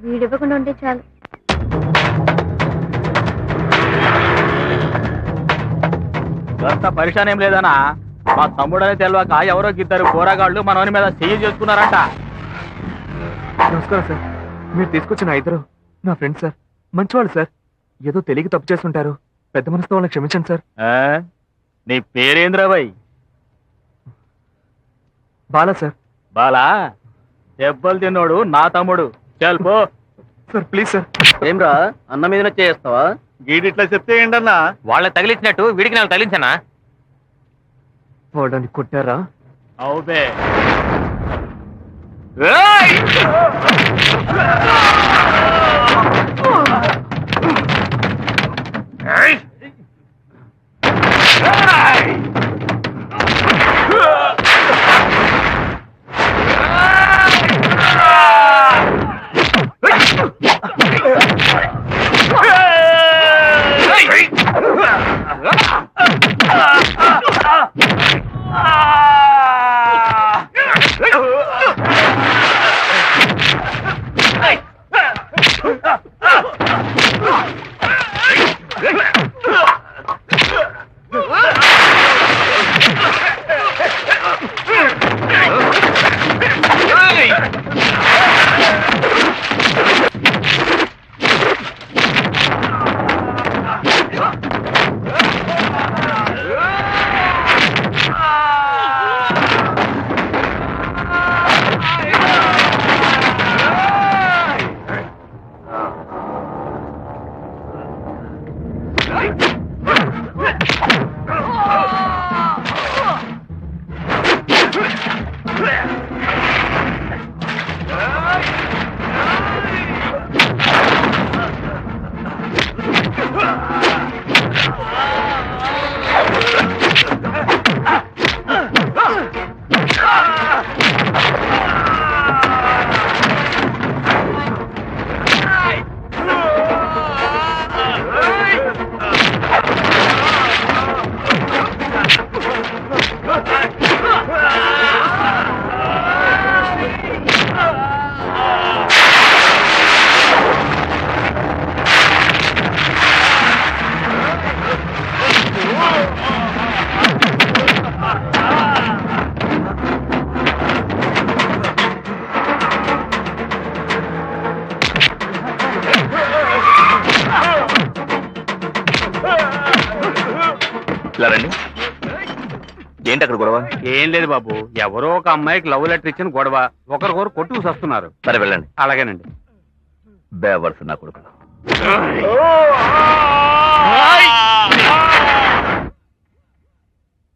వీడివ్వకుండా ఉంటే చాలు. అంత పరిశాన్ ఏం లేదనా, మా తమ్ముడని తెలియక ఎవరో ఇద్దరు పోరాగాళ్ళు మనవని మీద చెయ్యి చేసుకున్నారంట. నమస్కారం సార్, మీరు తీసుకొచ్చిన ఇద్దరు నా ఫ్రెండ్ సార్. మంచివాళ్ళు సార్. ఏదో తెలియక తప్పు చేస్తుంటారు. పెద్ద మనసుతో వాళ్ళని క్షమించండి సార్. నీ పేరేంద్రబాయ్? బాలా సార్. బాలా దెబ్బలు తిన్నోడు నా తమ్ముడు. పో సార్ ప్లీజ్ సార్. ఏమ్రా అన్న మీద చేస్తావా? గీడిట్లా చెప్తే ఏంటన్నా? వాళ్ళకి తగిలించినట్టు వీడికి నాకు తగిలించనా? వాడని కొట్టారా? అవుబే. ఇలా రండి. ఏంటి అక్కడ గొడవ? ఏం లేదు బాబు, ఎవరో ఒక అమ్మాయికి లవ్ లెటర్ ఇచ్చిన గొడవ, ఒకరికొకరు కొట్టుకు వస్తున్నారు. సరే వెళ్ళండి. అలాగేనండి. బేవర్స్ నా కొడుకులు.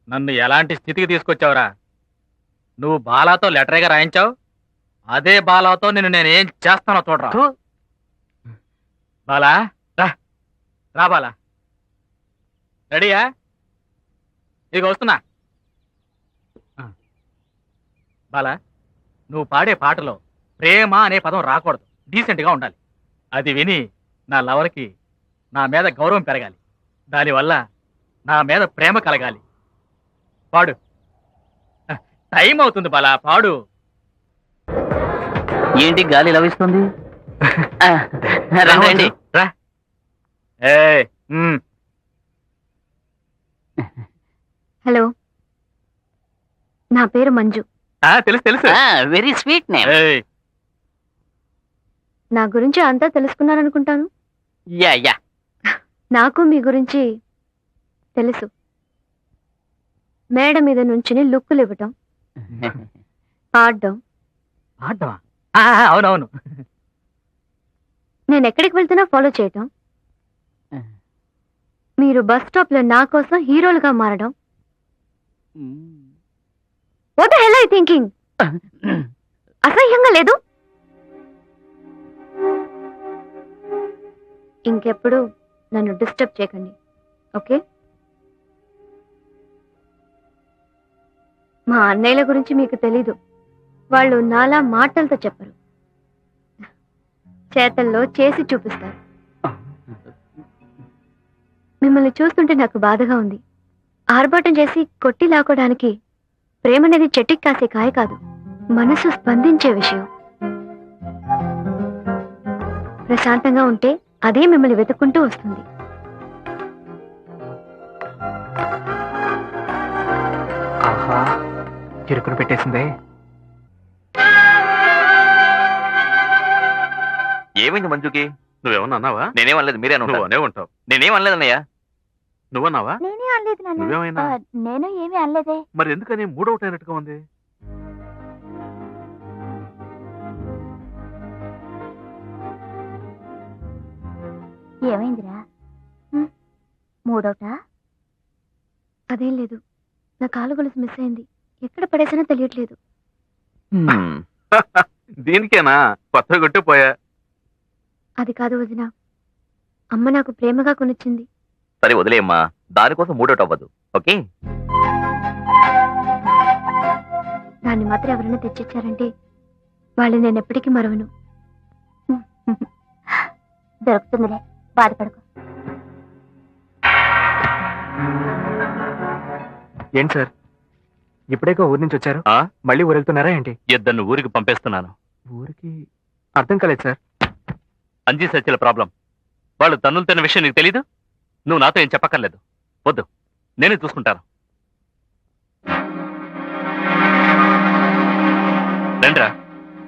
నన్ను ఎలాంటి స్థితికి తీసుకొచ్చావురా? నువ్వు బాలాతో లెటరేగా రాయించావు, అదే బాలాతో నిన్ను నేను ఏం చేస్తానో చూడరా. బాలా రా, రా బాలా. రెడీయా? ఇక వస్తున్నా. బాలా, నువ్వు పాడే పాటలో ప్రేమ అనే పదం రాకూడదు, డీసెంట్గా ఉండాలి. అది విని నా లవర్కి నా మీద గౌరవం పెరగాలి, దానివల్ల నా మీద ప్రేమ కలగాలి. పాడు. టైం అవుతుంది బాలా, పాడు. ఏంటి గాలి లభిస్తుంది? రండి. రా. ఏయ్, హలో, నా పేరు మంజు. తెలుసు తెలుసు. Very sweet name. ఏయ్, నా గురించి అంతా తెలుసుకున్నారనుకుంటాను. Yeah yeah. నాకు మీ గురించి తెలుసు. మేడ మీద నుంచుని లుక్కులు ఇవ్వటం, పాడడం. పాడ్డమా? అవునవును. నేను ఎక్కడికి వెళ్తున్నా ఫాలో చేయటం, మీరు బస్ స్టాప్ లో నా కోసం హీరోలుగా మారడం. What the hell I thinking? అసహ్యంగా లేదు? ఇంకెప్పుడు నన్ను డిస్టర్బ్ చేయకండి, ఓకే? మా అన్నయ్యల గురించి మీకు తెలీదు. వాళ్ళు నాలా మాటలతో చెప్పరు, చేతల్లో చేసి చూపిస్తారు. మిమ్మల్ని చూస్తుంటే నాకు బాధగా ఉంది. ఆర్భాటం చేసి కొట్టి లాక్కోడానికి ప్రేమనేది చెట్టుకి కాసే కాయ కాదు, మనసు స్పందించే విషయం. ప్రశాంతంగా ఉంటే అదే మిమ్మల్ని వెతుక్కుంటూ వస్తుంది. ఆహా, చిరుకును పెట్టేసిందే. ఏమైంది మంజుకి? నువ్వేమన్నా అన్నావా? నేనేమనలేదు, మీరే నువ్వు అనే ఉంటావు. నేనేమనలేదన్నయ్య. నువ్వన్నావా? నేనే అనలేదు నాన్న. నువ్వేమైనా? నేను ఏమీ అనలేదే. మరి ఎందుకని మూడవుట్ అయినట్టుగా ఉంది? ఏమైందిరా? మూడోటా? అదేం లేదు, నా కాలు గొలుసు మిస్ అయింది. ఎక్కడ పడేసానో తెలియట్లేదు. దీనికేనా కొత్తగా కొట్టిపోయా? అది కాదు వదిన, అమ్మ నాకు ప్రేమగా కొనిచ్చింది. సరే వదిలేయమ్మా, దానికోసం మూడోట్ అవ్వదు, ఓకే? దాన్ని మాత్రం ఎవరైనా తెచ్చిచ్చారంటే వాళ్ళు నేను ఎప్పటికీ మరవను. దొరుకుతుందిలే, బాధపడకు. ఏంటి సార్, ఇప్పుడేగా ఊరి నుంచి వచ్చారు? ఆ? మళ్ళీ ఊరు వెళ్తున్నారా ఏంటి? ఇద్దరిని ఊరికి పంపేస్తున్నాను. ఊరికి? అర్థం కాలేదు సార్. అంజీ సత్యల ప్రాబ్లం. వాళ్ళు తన్నులు తిన్న విషయం నీకు తెలీదు? నువ్వు నాతో ఏం చెప్పక్కర్లేదు. వద్దు, నేనే చూసుకుంటాను. రండ్రా,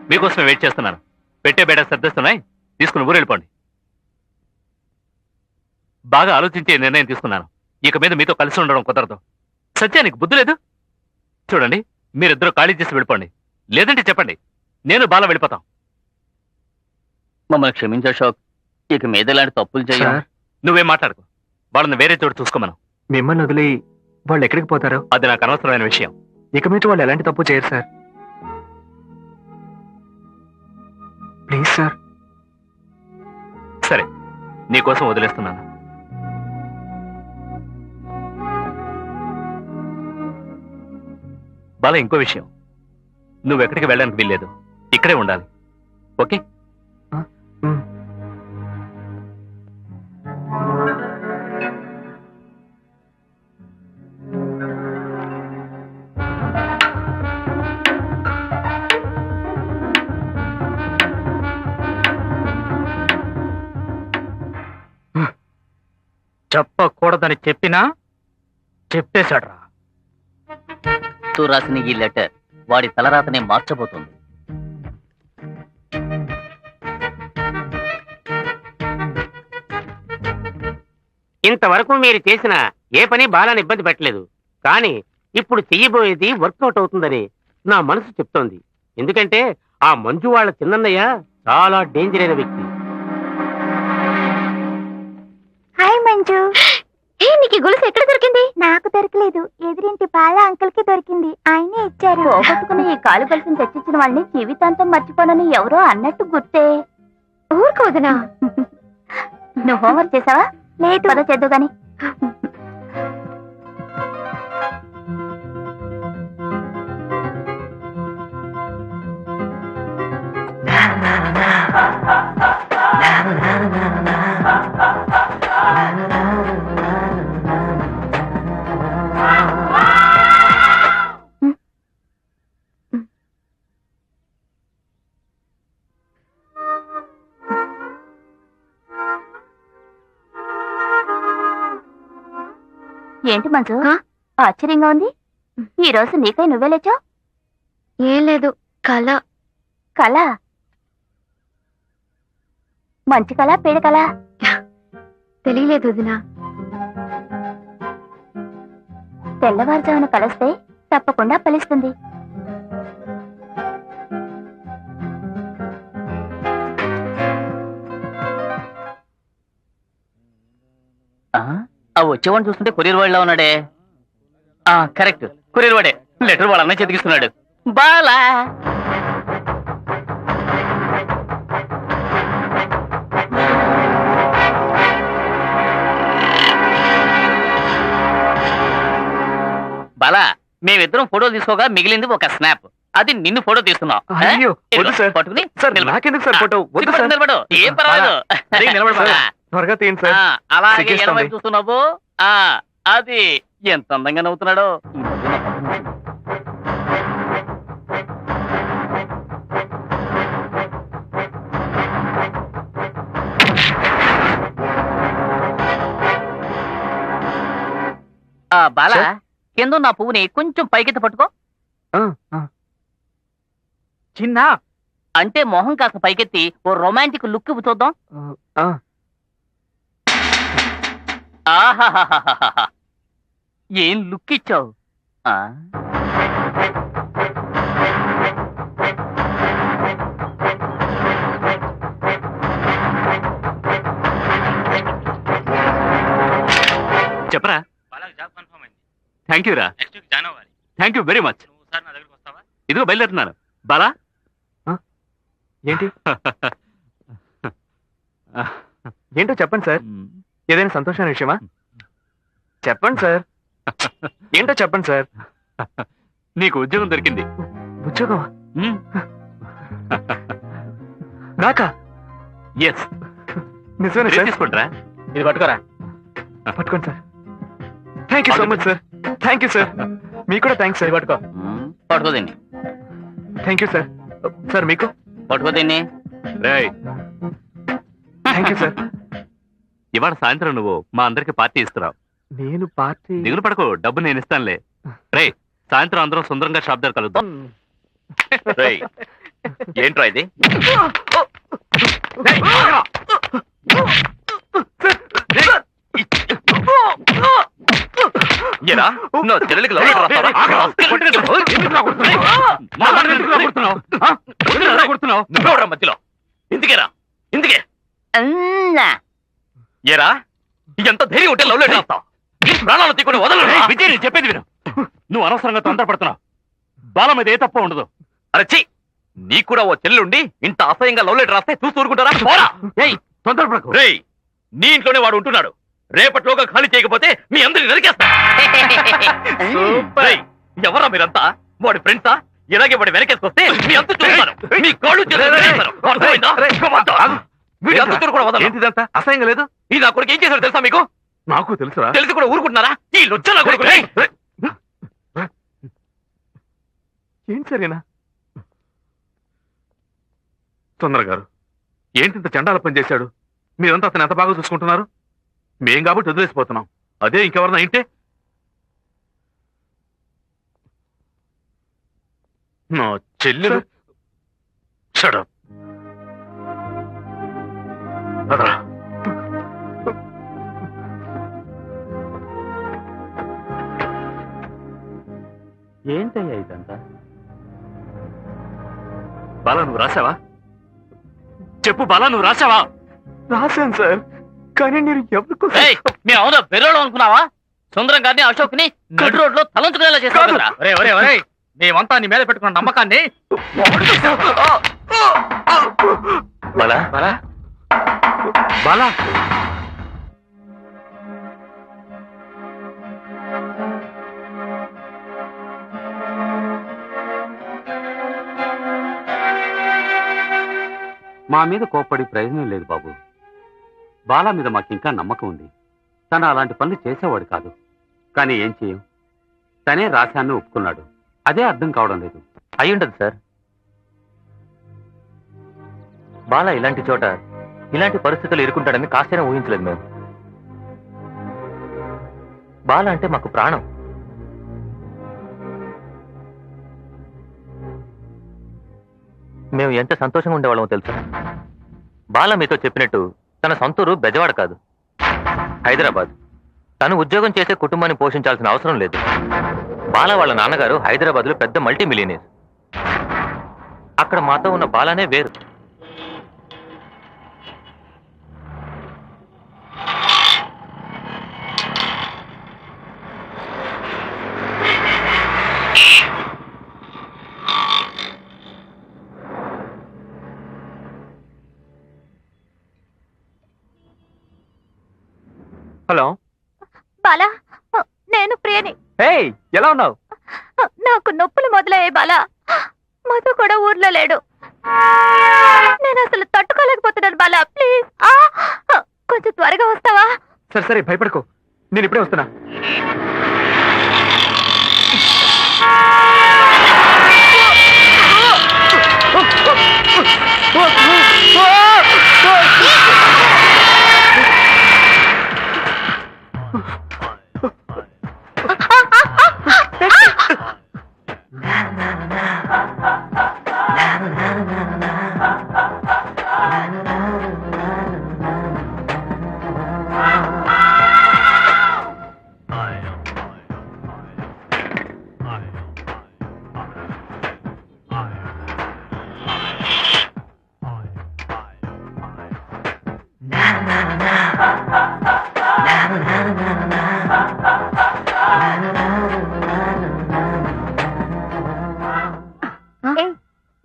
మీకోసమే వెయిట్ చేస్తున్నాను. పెట్టే బేడ సర్దిస్తున్నాయి, తీసుకుని ఊరు వెళ్ళిపోండి. బాగా ఆలోచించే నిర్ణయం తీసుకున్నాను. ఇక మీద మీతో కలిసి ఉండడం కుదరదు. సత్య, నీకు బుద్ధి లేదు? చూడండి, మీరిద్దరూ ఖాళీ చేసి వెళ్ళిపోండి, లేదంటే చెప్పండి, నేను బాల వెళ్ళిపోతాం. మమ్మల్ని క్షమించు అశోక్, ఇక మీద ఇలాంటి తప్పులు చేయం. సార్, నువ్వేం మాట్లాడుకో, వాళ్ళని వేరే చోటు చూసుకోమను. మిమ్మల్ని వదిలి వాళ్ళు ఎక్కడికి పోతారు? అది నాకు అనవసరమైన విషయం. ఇక మీద వాళ్ళు ఎలాంటి తప్పు చేయరు సార్. Please sir. సరే, నీకోసం వదిలేస్తున్నాను. బాల, ఇంకో విషయం, నువ్వెక్కడికి వెళ్ళడానికి వీల్లేదు, ఇక్కడే ఉండాలి, ఓకే? మ్. చెప్పకూడదని చెప్పినా చెప్పేశాడ్రా. తూ రాసిన ఈ లెటర్ వాడి తలరాతనే మార్చబోతుంది. ఇంతవరకు మీరు చేసిన ఏ పని బాలాని ఇబ్బంది పెట్టలేదు, కానీ ఇప్పుడు చెయ్యబోయేది వర్కౌట్ అవుతుందని నా మనసు చెప్తోంది. ఎందుకంటే ఆ మంజు వాళ్ళ చిన్నయ్య చాలా డేంజర్ అయిన వ్యక్తి. హాయ్ మంజు. ఏ నీకు గొలుసు ఎక్కడ దొరికింది? నాకు దొరకలేదు, ఎదురింటి బాల అంకుల్ కి దొరికింది, ఆయనే ఇచ్చారు. పోగొట్టుకుని ఈ కాలు గొలుసుని తెచ్చిచ్చిన వాళ్ళని జీవితాంతం మర్చిపోనని ఎవరో అన్నట్టు గుర్తే. ఊరుకోదనా? నువ్వు హోంవర్క్ చేసావా? లేదు. పద చేద్దు గాని. ఏంటి మంజు, ఆశ్చర్యంగా ఉంది. ఈ రోజు నీకై నువ్వే లేచావు. ఏం లేదు, కళ. కళ? మంచి కళ, పేడ కళ? తెలియలేదు వదినా. తెల్లవారుజామున కలిస్తే తప్పకుండా ఫలిస్తుంది. వచ్చేవాడిని చూస్తుంటే కొరియర్ వాడిలా ఉన్నాడే. కరెక్ట్, కొరియర్ వాడే. లెటర్ వాళ్ళ అన్నయ్య చేతికిస్తున్నాడు. బాలా బాలా, మేమిద్దరం ఫోటో తీసుకోగా మిగిలింది ఒక స్నాప్. అది నిన్ను ఫోటో తీస్తున్నావు. అయ్యో, వద్దు సార్. పట్టుకుని సార్, నాకెందుకు సార్ ఫోటో? వద్దు సార్. నిలబడు, ఏం పర్వాలేదు. త్వరగా తీయండి సార్. అలాగే సిగ్గేస్తోంది. ఎనభై చూస్తున్నావు. అది ఎంత అందంగా నవ్వుతున్నాడో. ఈ మధ్య నా పక్కన ఉంటుంది. బాలా, కింద నా పువ్వుని కొంచెం పైకెత్తి పట్టుకో. చిన్న అంటే మొహం కాస్త పైకెత్తి ఓ రొమాంటిక్ లుక్ ఇవ్వు చూద్దాం. ఆహాహాహాహా, ఏం లుక్ ఇచ్చావు. చెప్పరా? థ్యాంక్ యూ రా. Thank you very much. ఇదిగో బయలుదేరుతున్నాను. బాలా ఏంటి? ఏంటో చెప్పండి సార్. ఏదైనా సంతోషమైన విషయమా? చెప్పండి సార్. ఏంటో చెప్పండి సార్. నీకు ఉద్యోగం దొరికింది. ఉద్యోగమా? నాకా? ఎస్. నిజమేనా సార్? తీసుకుంటారా? ఇది పట్టుకోరా. పట్టుకోండి sir. Thank you so much sir. Thank you sir. మీకు కూడా థ్యాంక్స్ సార్. పట్టుకో. పట్టుకోదండి. Thank you sir. సార్ మీకు? పట్టుకోదండి. రేయ్, థ్యాంక్ యూ సార్. ఇవాళ సాయంత్రం నువ్వు మా అందరికి పార్టీ ఇస్తున్నావు. నేను పార్టీ? దిగులు పడకు, డబ్బు నేను ఇస్తానులే. రేయ్, సాయంత్రం అందరం సుందరంగా షాప్ దగ్గర కలుద్దాం. రేయ్, ఏంట్రా ఇది? ఏరా, నువ్వు చెల్లెలికి లవ్ లెటర్ రాస్తావా? నువ్వెవరా మధ్యలో? ఇందుకేరా, ఇందుకే. ఏరా, ఎంత ధైర్యం ఉంటే లవ్ లెటర్ రాస్తావు? ప్రాణాలు తీకుండా వదలరు. విజయ్, నేను చెప్పేది విను. నువ్వు అనవసరంగా తొందరపడుతున్నావు. బాల మీద ఏ తప్ప ఉండదు. అరచి, నీకు కూడా ఓ చెల్లుండి ఇంత అసహ్యంగా లవ్ లెటర్ రాస్తే చూస్తూ ఊరుకుంటారా? పోరా. తొందరపడకు. రేయ్, నీ ఇంట్లోనే వాడు ఉంటున్నాడు. రేపటిలోగా ఖాళీ చేయకపోతే మీ అందరిని నరికేస్తా. రేయ్, ఎవరా మీరంతా? వాడి ఫ్రెండ్సా? ఇలాగే వాడి వెనకేసుకొస్తే మీ అంత చూస్తాను. మీ కాళ్ళు చేతులు నరికేస్తాను. అర్థమైందా? వీడి అంత చూడు కూడా వదలను. ఏంటిదంతా అసహ్యంగా లేదు? ఈ నా కొడుకు ఏం చేశాడు తెలుసా మీకు? నాకు తెలుసురా. తెలిసి కూడా ఊరుకుంటున్నారా? ఈ లొచ్చ నా కొడుకు. ఏంటి సరేనా? తొందర గారు, ఏంటి ఇంత చండాల పని చేశాడు? మీరంతా అతను ఎంత బాగా చూసుకుంటున్నారు. మేం కాబట్టి వదిలేసిపోతున్నాం. అదే ఇంకెవరన్నా ఇంటే నా చెల్లెలు. Shut up. అదరా. బాలా నువ్వు రాసావా? చెప్పు బాలా, నువ్వు రాసావా? రాశాను సార్, కానీ నేను ఎవరికో మేము అవునా బెర్రోడు అనుకున్నావా? సుందరం గారిని అశోక్ ని నడు రోడ్ లో తలంచుకునేలా చేస్తావు కదరా. ఒరే ఒరే ఒరే, మేమంతా నీ మీద పెట్టుకున్న నమ్మకాన్ని బాలా బాలా బాలా మా మీద కోప్పడి ప్రయోజనం లేదు బాబు. బాలా మీద మాకింకా నమ్మకం ఉంది. తను అలాంటి పనులు చేసేవాడు కాదు. కానీ ఏం చేయం, తనే రాశాన్ని ఒప్పుకున్నాడు. అదే అర్థం కావడం లేదు. అయ్యుండదు సార్. బాలా ఇలాంటి చోట ఇలాంటి పరిస్థితులు ఎదుర్కొంటాడని కాస్తైనా ఊహించలేదు మేము. బాలా అంటే మాకు ప్రాణం. మేము ఎంత సంతోషంగా ఉండేవాళ్ళమో తెలుసా? బాలా మీతో చెప్పినట్టు తన సొంతూరు బెజవాడ కాదు, హైదరాబాద్. తను ఉద్యోగం చేసే కుటుంబాన్ని పోషించాల్సిన అవసరం లేదు. బాలా వాళ్ళ నాన్నగారు హైదరాబాద్లో పెద్ద మల్టీ మిలియనీర్. అక్కడ మాతో ఉన్న బాలానే వేరు. హలో బాలా, నేను ప్రియని. హే, ఎలా ఉన్నావు? నాకు నొప్పులు మొదలయ్యాయి బాలా. మధు కూడా ఊర్లో లేడు. నేను అసలు తట్టుకోలేకపోతున్నాను బాలా. ప్లీజ్ కొంచెం త్వరగా వస్తావా? సరే సరే, భయపడకు, నేను ఇప్పుడే వస్తున్నా.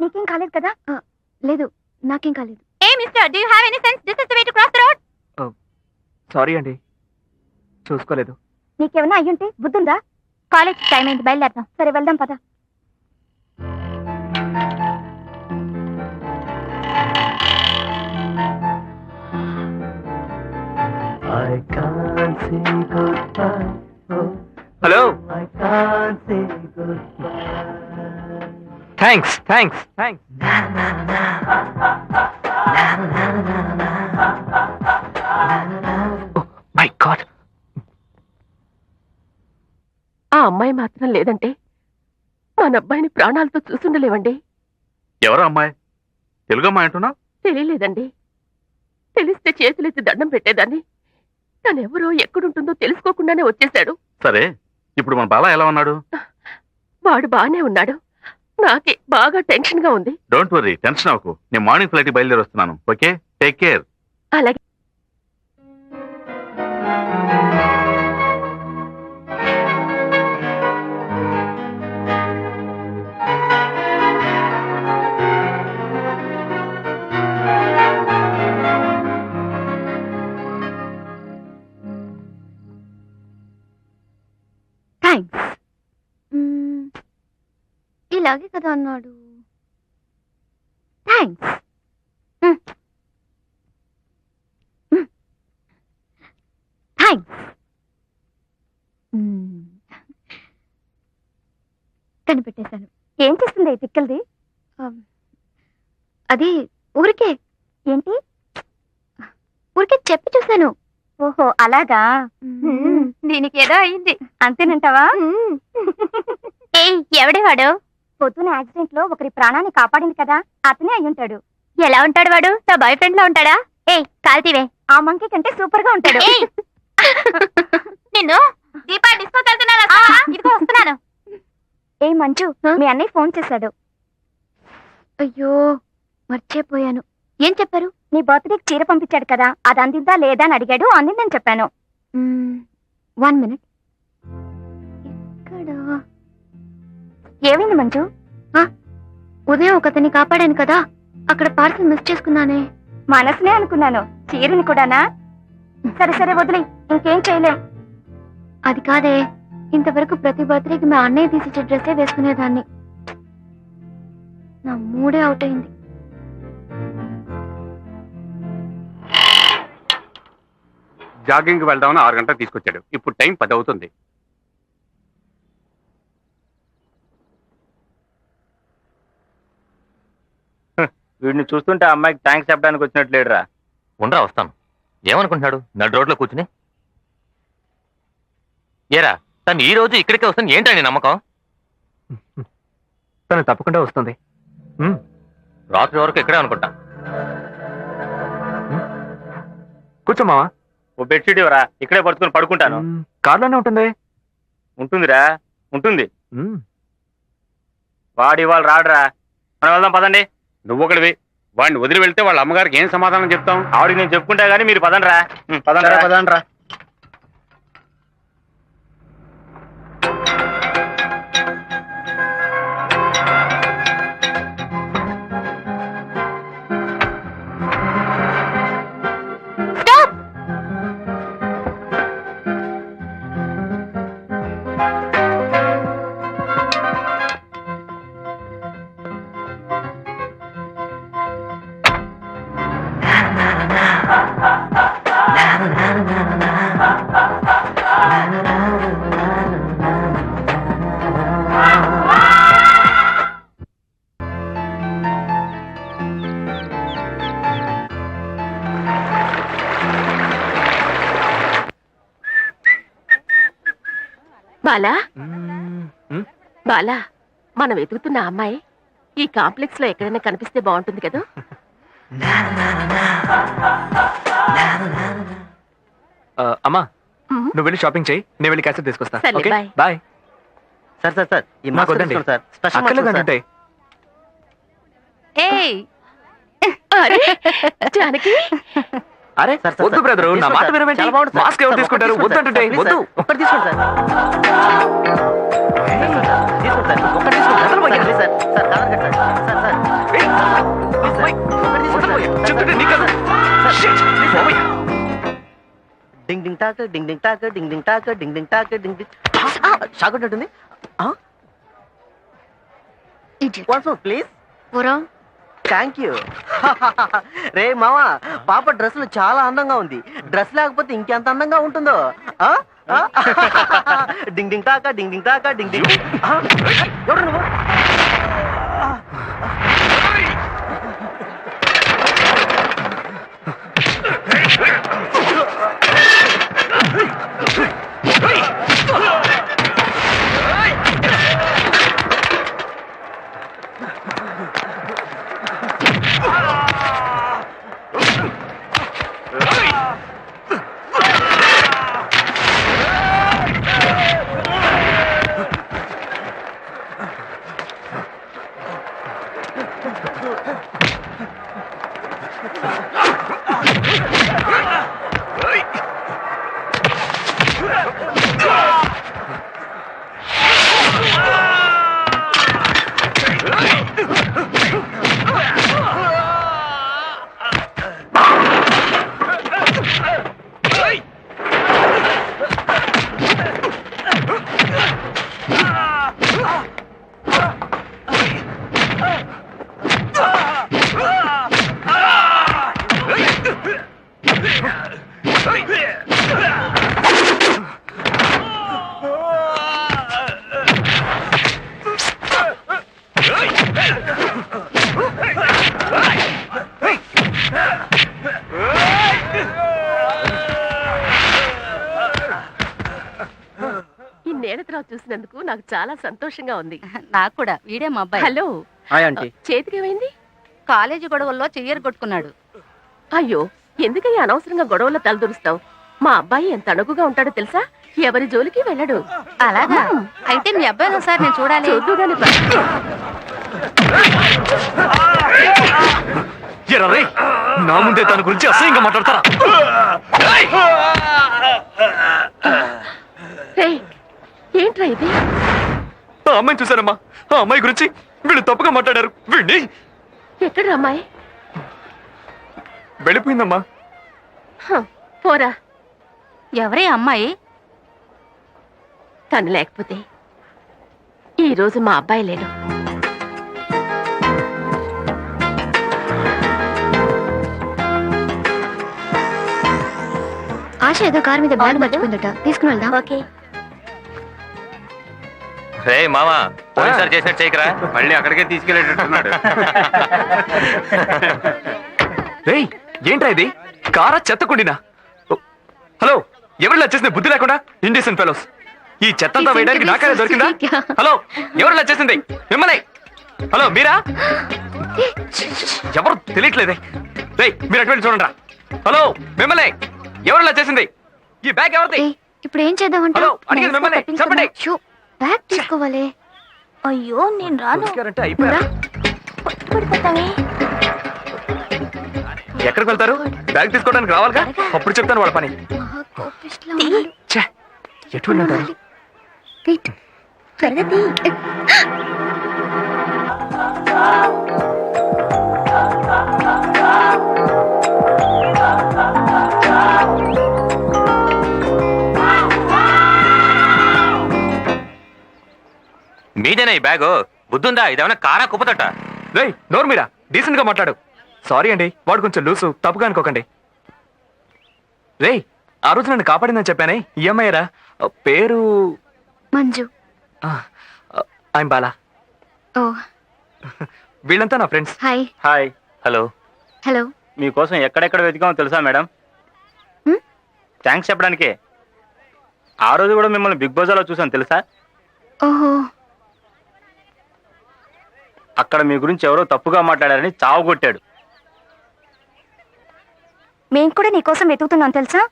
నీకేం కాలేదు కదా? లేదు, నాకేం కాలేదు. Hey mister, do you have any sense? This is the way to cross the road. Sorry అండి, చూసుకోలేదు. నీకేమైనా అయ్యుంటే బుద్ధుందా? కాలేజ్ టైం అయింది, బయలుదేరదాం. సరే వెళ్దాం పద. Hello, thanks thanks thanks. My God, ఆ అమ్మాయి మాత్రం లేదంటే మన అబ్బాయిని ప్రాణాలతో చూసుండలేవండి. ఎవరు అమ్మాయి? తెలుగు అమ్మాయి అంటున్నా? తెలియలేదండి. తెలిస్తే చేతులెత్తి దండం పెట్టేదాన్ని. తనెవరో ఎక్కడుంటుందో తెలుసుకోకుండానే వచ్చేశాడు. సరే, ఇప్పుడు మన బాలా ఎలా ఉన్నాడు? వాడు బానే ఉన్నాడు. నాకే బాగా టెన్షన్ గా ఉంది. డోంట్ వరీ, టెన్షన్ అవ్వకు. నేను మార్నింగ్ ఫ్లైట్ బయలుదేరి వస్తున్నాను. Okay, take care. అలాగే. థ్యాంక్స్. ఇలాగే కదా అన్నాడు. థ్యాంక్స్. థ్యాంక్స్. కనిపెట్టేశాను. ఏం చేస్తుంది తిక్కల్ది? అది ఊరికే. ఏంటి? ఊరికే చెప్పి చూశాను. ఓహో అలాగా. దీనికి ఏదో అయింది అంతేనంటావా? ఎవడేవాడు? పొద్దున యాక్సిడెంట్ లో ఒకరి ప్రాణాన్ని కాపాడింది కదా, అతనే అయ్యుంటాడు. ఎలా ఉంటాడు వాడు? నా బాయ్ ఫ్రెండ్ లో ఉంటాడా? కాల్తీవే, ఆ మంకీ కంటే సూపర్ గా ఉంటాడు. నిన్ను దీపా డిస్కోకి వెళ్తున్నాను. ఇదిగో వస్తున్నాను. మంజు, మీ అన్నయ్య ఫోన్ చేశాడు. అయ్యో మర్చిపోయాను. ఏం చెప్పారు? నీ బర్త్డేకి చీర పంపించాడు కదా, అది అందిందా లేదా అని అడిగాడు. అందిందని చెప్పాను. 1 minute. ఇక్కడ ఏమైంది మంజు? ఉదయం ఒకతని కాపాడాను కదా, అక్కడ పార్సల్ మిస్ చేసుకున్నానే. మనసునే అనుకున్నాను, చీరని కూడానా? సరే సరే వదిలే, ఇంకేం చేయలేం. అది కాదే, ఇంతవరకు ప్రతి బర్త్డేకి మా అన్నయ్య తీసిచ్చే డ్రెస్సే వేసుకునేదాన్ని. నా మూడే అవుట్ అయింది. జాగింగ్ వెళ్దామని 6 గంటలకు తీసుకొచ్చాడు. ఇప్పుడు టైం 10 అవుతుంది. వీడిని చూస్తుంటే ఆ అమ్మాయికి థ్యాంక్స్ చెప్పడానికి వచ్చినట్టు లేడురా. ఉండరా వస్తాను. ఏమనుకుంటున్నాడు నడు రోడ్లో కూర్చుని? ఏరా తను ఈ రోజు ఇక్కడికే వస్తాను ఏంటండి నమ్మకం? తను తప్పకుండా వస్తుంది. రాత్రి వరకు ఇక్కడే అనుకుంటా. కూర్చో మావా. ఓ బెడ్షీట్ ఇవ్వరా, ఇక్కడే పడుకుని పడుకుంటాను. కార్లోనే ఉంటుంది. ఉంటుందిరా, ఉంటుంది. వాడు ఇవాళ రాడురా, మనం వెళ్దాం పదండి. నువ్వు ఒకటివి, వాడిని వదిలి వెళ్తే వాళ్ళ అమ్మగారికి ఏం సమాధానం చెప్తాం? ఆవిడకి నేను చెప్పుకుంటా గానీ మీరు పదండ్రా. పదండ్రా. బాలా బాలా, మనం వెతుకుతున్న అమ్మాయి ఈ కాంప్లెక్స్ లో ఎక్కడైనా కనిపిస్తే బాగుంటుంది కదా. అమ్మా నువ్వు వెళ్ళి షాపింగ్ చేయి, నేను వెళ్ళి క్యాసెట్ తీసుకొస్తా. సరే, ఓకే బాయ్. బాయ్. సార్ నాకు వద్దండి. అక్కర్లేదంటే అరే జానకి, అరే వద్దు బ్రదరు, నా మాట వినవేంటి? మాస్క్ ఎవరు తీసుకుంటారు? వద్దంటుంటే వద్దు. ఒక్కటి తీసుకోండి సార్. ఒక్కటి తీసుకోండి sir. Sir colour cut sir. Sir sir చెప్తుంటే నీకు కదా. డింగ్ డింగ్ టాక్ డింగ్ డింగ్ టాక్ డింగ్ డింగ్ టాక్ డింగ్ డింగ్ టాక్ డింగ్ డింగ్ షాక్ ఉంటుంది. ప్లీజ్. Thank you. రే మావా, పాప డ్రెస్సులు చాలా అందంగా ఉంది. డ్రెస్ లేకపోతే ఇంకెంత అందంగా ఉంటుందో. డింగ్ డింగ్ టాక డింగ్ డింగ్ టాక డింగ్ డింగ్. ఎవరు నువ్వు? నేనతరావు చూసినందుకు నాకు చాలా సంతోషంగా ఉంది. నాకు కూడా. వీడే మా అబ్బాయి. హలో. చేతికి ఏమైంది? కాలేజీ గొడవల్లో చెయ్యరు కొట్టుకున్నాడు. అయ్యో, ఎందుకయ్యా అనవసరంగా గొడవల్లో తలదూరుస్తావు? మా అబ్బాయి ఎంత అణుగుగా ఉంటాడో తెలుసా? ఎవరి జోలికి వెళ్ళడు. అలాగా? అయితే మీ అబ్బాయిని ఒకసారి నేను చూడాలి. చూద్దుగాని ఎరా రేయ్, నా ముందే తన గురించి అసహ్యంగా మాట్లాడతారా? రేయ్, ఏంట్రా ఇది? ఆ అమ్మాయిని చూశానమ్మా. ఆ అమ్మాయి గురించి వీళ్ళు తప్పుగా మాట్లాడారు. వీడిని ఎక్కడ అమ్మాయి? వెళ్ళిపోయిందమ్మా. పోరా. ఎవరే అమ్మాయి? తను లేకపోతే ఈ రోజు మా అబ్బాయి లేడు. ఆశ ఏదో కారు మీద బ్యాగ్ మర్చిపోయిందట, తీసుకుని వెళ్దాం. ఓకే. రే మావా, పోయినసారి చేసినట్టు చేయకరా. మళ్ళీ అక్కడికే తీసుకెళ్ళేటట్టున్నాడు. రేయ్, ఏంట్రా ఇది? కారా చెత్తకుండినా? హలో, ఎవరిలా చేసింది? బుద్ధి లేకుండా ఇండియన్ ఫెలోస్. ఈ చెత్తంతా వేయడానికి నాకైనా దొరికిందా? హలో, ఎవరిలా చేసింది? మిమ్మల్ని. హలో, మీరా? ఎవరు తెలియట్లేదే. రేయ్, మీరు అటువంటి చూడండి రా. హలో, మిమ్మల్ని. ఎవరిలా చేసింది? ఈ బ్యాగ్ ఎవరిది? ఏయ్, ఇప్పుడు ఏం చేద్దామంట? హలో, అడిగేది మిమ్మల్ని. చెప్పండి. బ్యాగ్ తీసుకోవాలి. అయ్యో నేను రాను. దొరికారంటే అయిపోయారా? పడిపోతావే. ఎక్కడికి వెళ్తారు? బ్యాగ్ తీసుకోవడానికి రావాలిగా. అప్పుడు చెప్తాను వాళ్ళ పని. కోపిష్లో ఉన్నాడు. ఛే, ఎటు వెళ్ళారు? వెయిట్. త్వరగా తీ. మీదేనా ఈ బ్యాగు? బుద్ధుందా? ఇదేమన్నా కారా కుప్పతట? రేయ్, నోరు మీరా, డీసెంట్ గా మాట్లాడు. సారీ అండి, వాడు కొంచెం లూసు, తప్పుగా అనుకోకండి. రేయ్, ఆ రోజు నన్ను కాపాడిందని చెప్పానే, ఈ అమ్మాయిరా? పేరు మంజు. ఐమ్ బాలా. ఓ, వీళ్ళంతా నా friends. Hi. Hi. Hello. Hello. మీకోసం ఎక్కడెక్కడ వెతికామో తెలుసా మేడం? థ్యాంక్స్ చెప్పడానికే. ఆ రోజు కూడా మిమ్మల్ని బిగ్ బజార్లో చూసాను తెలుసా? ఓహో, అక్కడ మీ గురించి ఎవరో తప్పుగా మాట్లాడారని చావు కొట్టాడు. మేం కూడా నీకోసం వెతుకుతున్నాం తెలుసా?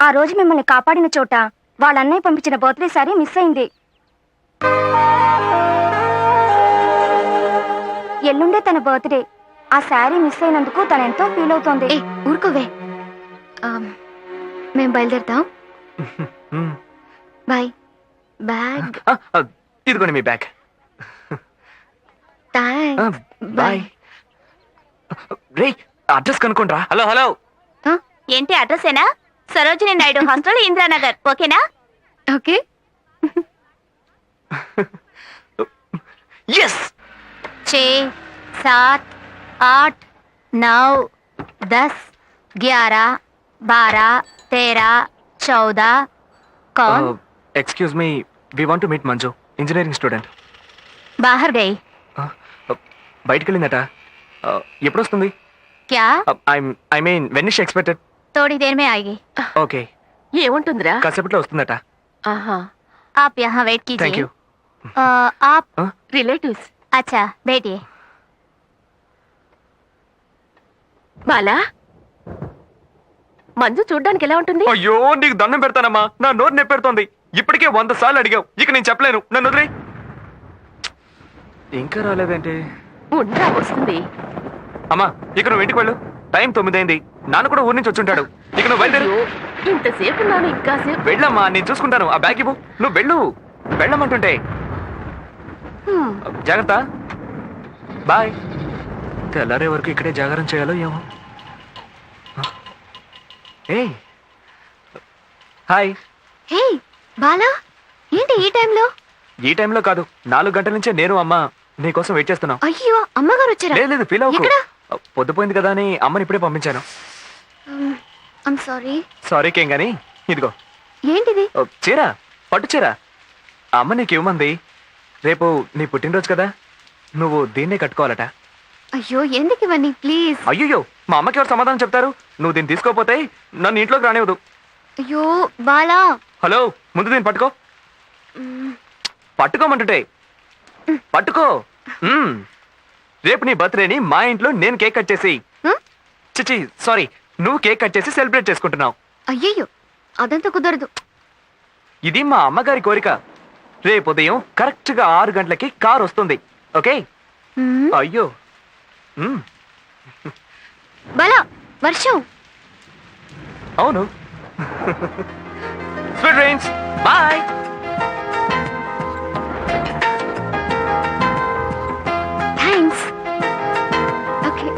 ఆ రోజు మిమ్మల్ని కాపాడిన చోట వాళ్ళ అన్నయ్య పంపించిన బర్త్డే సారీ మిస్ అయింది. ఎల్లుండే తన బర్త్డే. ఆ శారీ మిస్ అయినందుకు తను ఎంతో ఫీల్ అవుతోంది. ఏ ఊరుకోవే. మేము బయలుదేరుతాం. బాయ్. బ్యాగ్. ఇదిగోండి మీ బ్యాగ్. థ్యాంక్స్. బాయ్. రేయ్, అడ్రస్ కనుక్కోండ్రా. Hello hello. ఏంటి అడ్రస్ ఏనా? సరోజిని నాయుడు హాస్టల్, ఇంద్రానగర్. ఓకేనా? ఓకే. ఎస్. 6, 7, 8, 9, 10, 11, 12, 13, 14. कौन? Excuse me, we want to meet Manju, engineering student. बाहर गई. బయటికి వెళ్ళిందట. ఎప్పుడు వస్తుంది? क्या? I mean when is expected? थोड़ी देर में आएगी. ఓకే, ఏముంటుందిరా? కాసేపట్లో వస్తుందట. ఆహా. आप यहाँ वेट థ్యాంక్ कीजिए. యూ. आप రిలేటివ్స్. अच्छा बैठिए. బాలా, మంజు చూడ్డానికి ఎలా ఉంటుంది? అయ్యో, నీకు దండం పెడతానమ్మా, నా నోరు నెప్పెడుతోంది. ఇప్పటికే 100 సార్లు అడిగావు, ఇక నేను చెప్పలేను. నన్ను వదిలే. ఇంకా రాలేదేంటి? ఉండరా, వస్తుంది. అమ్మా, ఇక నువ్వు ఇంటికి వెళ్ళు. టైం 9 అయింది. నాన్న కూడా ఊరి నుంచి వచ్చుంటాడు. ఇక నువ్వు బయలుదేరు. అయ్యో, ఇంతసేపు ఉన్నాను, ఇంకా సేపు. వెళ్ళమ్మా, నేను చూసుకుంటాను. ఆ బ్యాగ్ ఇవ్వు. నువ్వు వెళ్ళు. వెళ్ళమంటుంటే. జాగ్రత్త. బాయ్. తెల్లారే వరకు ఇక్కడే జాగారం చేయాలో ఏమో. ఏయ్, హాయ్. హే బాలా, ఏంటి ఈ టైంలో? ఈ టైంలో కాదు, 4 గంటల నుంచే నేను అమ్మ నీకోసం వెయిట్ చేస్తున్నాం. అయ్యో, అమ్మగారు వచ్చారా? లేదు ఫీల్ అవ్వకు. ఎక్కడ? పొద్దుపోయింది కదా అని అమ్మని ఇప్పుడే పంపించాను. I'm sorry. సారీకేం గాని, ఇదిగో ఏంటిది? చీర, పట్టు చీర. అమ్మ నీకు ఇవ్వమంది. రేపు నీ పుట్టినరోజు కదా, నువ్వు దీన్నే కట్టుకోవాలట. అయ్యో, ఎందుకు ఇవన్నీ? ప్లీజ్. అయ్యో, మా అమ్మకి ఎవరు సమాధానం చెప్తారు? నువ్వు దీన్ని తీసుకోపోతే నన్ను ఇంట్లోకి రానివ్వదు. అయ్యో బాలా. హలో, ముందు దీన్ని పట్టుకో. పట్టుకోమంటుంటే పట్టుకో. రేపు నీ బర్త్డేని మా ఇంట్లో నేను కేక్ కట్ చేసి, చిచి సారీ, నువ్వు కేక్ కట్ చేసి సెలబ్రేట్ చేసుకుంటున్నావు. అయ్యయ్యో, అదంతా కుదరదు. ఇది మా అమ్మగారి కోరిక. రేపు ఉదయం కరెక్ట్ గా 6 గంటలకి కార్ వస్తుంది. ఓకే మ్మ్. అయ్యో బాలా వర్షం. అవును. Sweet dreams, bye. Thanks. Okay.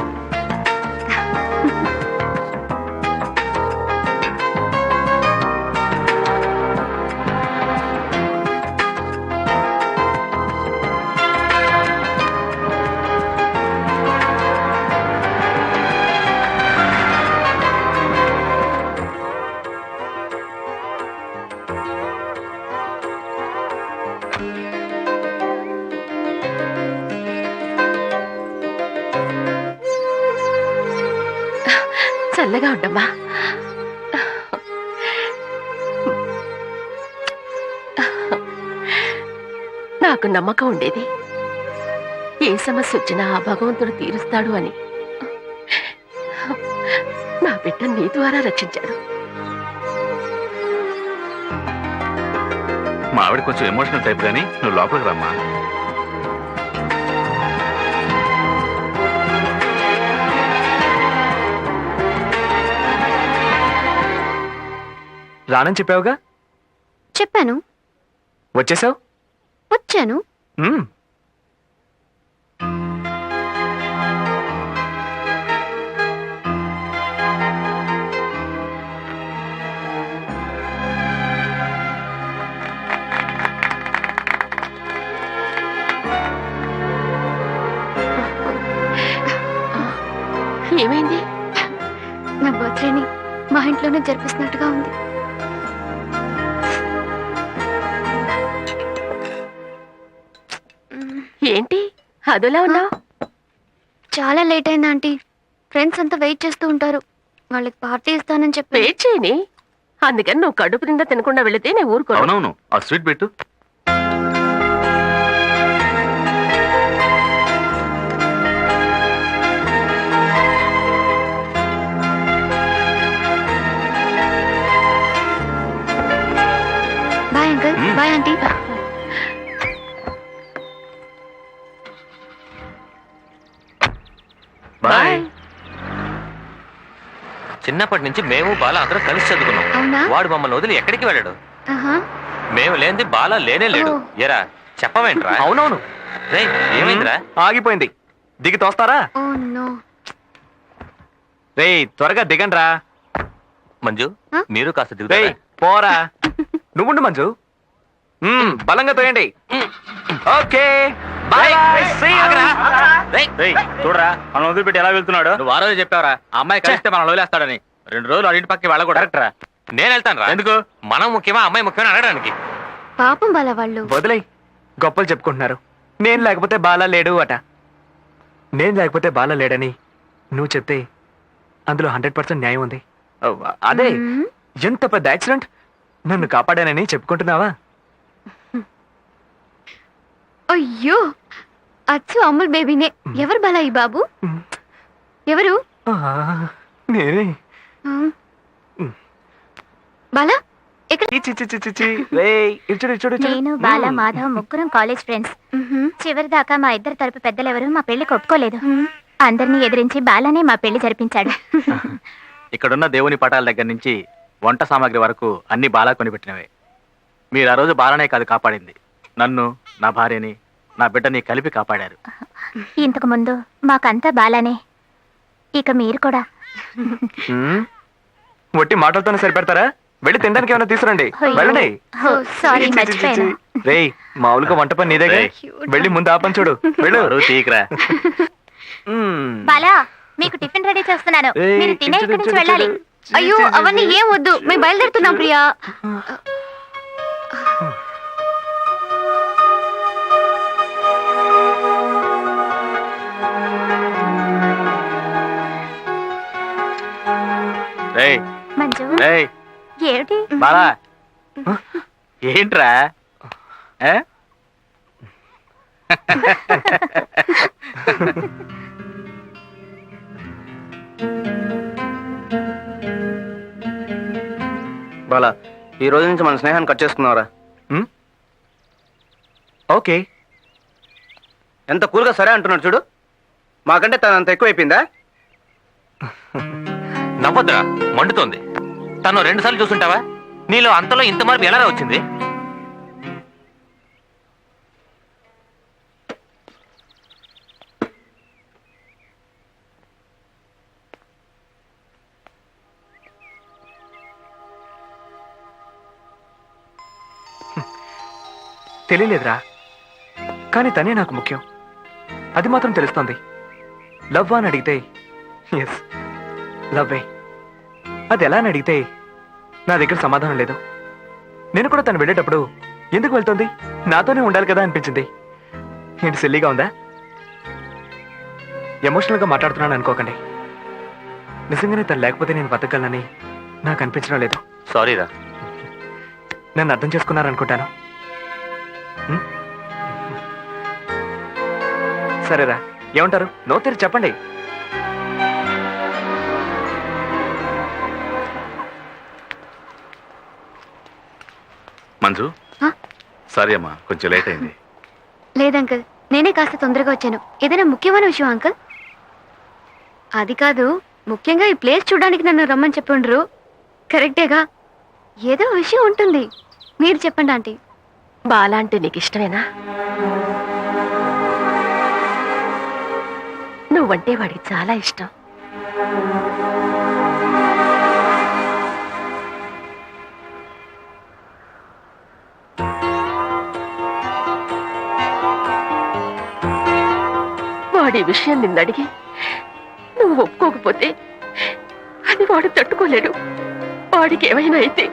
చల్లగా ఉండమ్మా. నాకు నమ్మకం ఉండేది, ఏ సమస్య వచ్చినా ఆ భగవంతుడు తీరుస్తాడు అని. నా బిడ్డ నీ ద్వారా రక్షించాడు. మా ఆవిడ కొంచెం ఎమోషనల్ టైప్ కానీ నువ్వు లోపలికి రమ్మా. రానని చెప్పావుగా. చెప్పాను. వచ్చేసావు. వచ్చాను. ఏమైంది? నా బర్త్డేని మా ఇంట్లోనే జరిపిస్తున్నట్టుగా ఉంది. ఏంటి అదోలా ఉన్నావు? చాలా లేట్ అయింది ఆంటీ. ఫ్రెండ్స్ అంతా వెయిట్ చేస్తూ ఉంటారు. వాళ్ళకి పార్టీ ఇస్తానని చెప్పి. వెయిట్ చేయని, అందుకని నువ్వు కడుపు నిండా తినకుండా వెళితే నేను ఊరుకోను. అవునవును, ఆ స్వీట్ పెట్టు. Bye uncle. Bye aunty. Bye. చిన్నప్పటి నుంచి మేము బాల అందరం కలిసి చదువుకున్నాం. అవునా? వాడు మమ్మల్ని వదిలి ఎక్కడికి వెళ్ళాడు? ఆహా. మేము లేనిది బాల లేనే లేడు. ఓ. ఎరా చెప్పవేంట్రా? అవునవును. రేయ్, ఏమైందిరా? ఆగిపోయింది. దిగి తోస్తారా? Oh no. రేయ్ త్వరగా దిగండ్రా. మంజు, ఆ? మీరు కాస్త రేయ్ దిగుతారా? పోరా. నువ్వుండు మంజు. బలంగా తోయండి. Okay bye bye. See you. రేయ్, చూడరా మనం వదిలిపెట్టి ఎలా వెళ్తున్నాడు. నువ్వు ఆ రోజు చెప్పావరా ఆ అమ్మాయి కలిస్తే మనం వదిలేస్తాడని. 2 రోజులు వాడి ఇంటి పక్కకి వెళ్ళకూడదు. కరెక్ట్ రా. నేను వెళ్తాను రా. ఎందుకు? మనం ముఖ్యమా అమ్మాయి ముఖ్యమని అడగడానికి. పాపం బాలా వాళ్ళు. వదిలేయ్. గొప్పలు చెప్పుకుంటున్నారు. నేను లేకపోతే బాలా లేడు అట. నేను లేకపోతే బాలా లేడని నువ్వు చెప్తే అందులో 100% న్యాయం ఉంది. అదే మ్మ్. ఎంత పెద్ద యాక్సిడెంట్ నన్ను కాపాడానని చెప్పుకుంటున్నావా? అయ్యో, అచ్చు అమ్ముల్ బేబీనే. ఎవరు బాలా ఈ బాబు? ఎవరు? ఆ, నేనే. ఆ. బాలా ఎక్కడ? చి, చి, చి, చి, చి, చి. రేయ్, ఇటు చూడు, ఇటు చూడు, ఇటు చూడు. నేను బాల మాధవ్ ముగ్గురం కాలేజ్ ఫ్రెండ్స్. చివరి దాకా మా ఇద్దరు తరపు పెద్దలెవరూ మా పెళ్లికి ఒప్పుకోలేదు. అందరినీ ఎదిరించి బాలానే మా పెళ్లి జరిపించాడు. ఇక్కడున్న దేవుని పటాల దగ్గర నుంచి వంట సామాగ్రి వరకు అన్ని బాలా కొనిపెట్టినవే. మీరు ఆ రోజు బాలనే కాదు కాపాడింది, నన్ను, నా భార్యని, నా బిడ్డని కలిపి కాపాడారు. ఇంతకు ముందు మాకంతా బాలానే, ఇక మీరు కూడా. ఒట్టి మాటలతోనే సరిపెడతారా? వెళ్ళి తినడానికి ఏమైనా తీసుకురండి. అయ్యో. వెళ్ళండి. సారీ, చి, చి, చి, చి, చి. మర్చిపోయాను. రేయ్, మామూలుగా వంట పని నీదేగా. రేయ్. వెళ్ళి ముందు ఆపని చూడు. వెళ్ళు. మరో తీయకురా. బాలా, మీకు టిఫిన్ రెడీ చేస్తున్నాను. ఏయ్, మీరు తినే ఇక్కడి నుంచి వెళ్ళాలి. అయ్యో, అవన్నీ ఏం వద్దు, మేము బయలుదేరుతున్నాం ప్రియా. రేయ్, మంజు, రేయ్, ఏమిటి? బాలా ఏంట్రా? ఏ? బాలా, ఈ రోజు నుంచి మన స్నేహాన్ని కట్ చేసుకున్నావురా. ఓకే. ఎంత కూల్గా సరే అంటున్నాడు చూడు. మాకంటే తను అంత ఎక్కువైపోయిందా? నవ్వద్దురా, మండుతోంది. తను 2 సార్లు చూసుంటావా? నీలో అంతలో ఇంత మార్పు ఎలా వచ్చింది? తెలియలేదురా, కానీ తనే నాకు ముఖ్యం. అది మాత్రం తెలుస్తోంది. లవ్ అని అడిగితే ఎస్ లవ్వే. అది ఎలా అని అడిగితే నా దగ్గర సమాధానం లేదు. నేను కూడా తను వెళ్ళేటప్పుడు ఎందుకు వెళ్తుంది, నాతోనే ఉండాలి కదా అనిపించింది. ఏంటి సిల్లీగా ఉందా? ఎమోషనల్గా మాట్లాడుతున్నాను అనుకోకండి. నిజంగానే తను లేకపోతే నేను బతకగలనని నాకు అనిపించడం లేదు. సారీరా. నన్ను అర్థం చేసుకున్నారనుకుంటాను. సరేరా, ఏమంటారు? నో తెరి చెప్పండి. మంజు, సారీ అమ్మా, కొంచెం లేట్ అయింది. లేదంకల్, నేనే కాస్త తొందరగా వచ్చాను. ఏదైనా ముఖ్యమైన విషయం అంకల్? అది కాదు, ముఖ్యంగా ఈ ప్లేస్ చూడడానికి నన్ను రమ్మని చెప్పుండ్రు. కరెక్టేగా? ఏదో విషయం ఉంటుంది, మీరు చెప్పండి ఆంటీ. బాలా అంటే నీకు ఇష్టమేనా? నువ్వంటే వాడికి చాలా ఇష్టం. వాడి విషయం నిన్నడిగి నువ్వు ఒప్పుకోకపోతే అది వాడు తట్టుకోలేడు. వాడికి ఏమైనా అయితే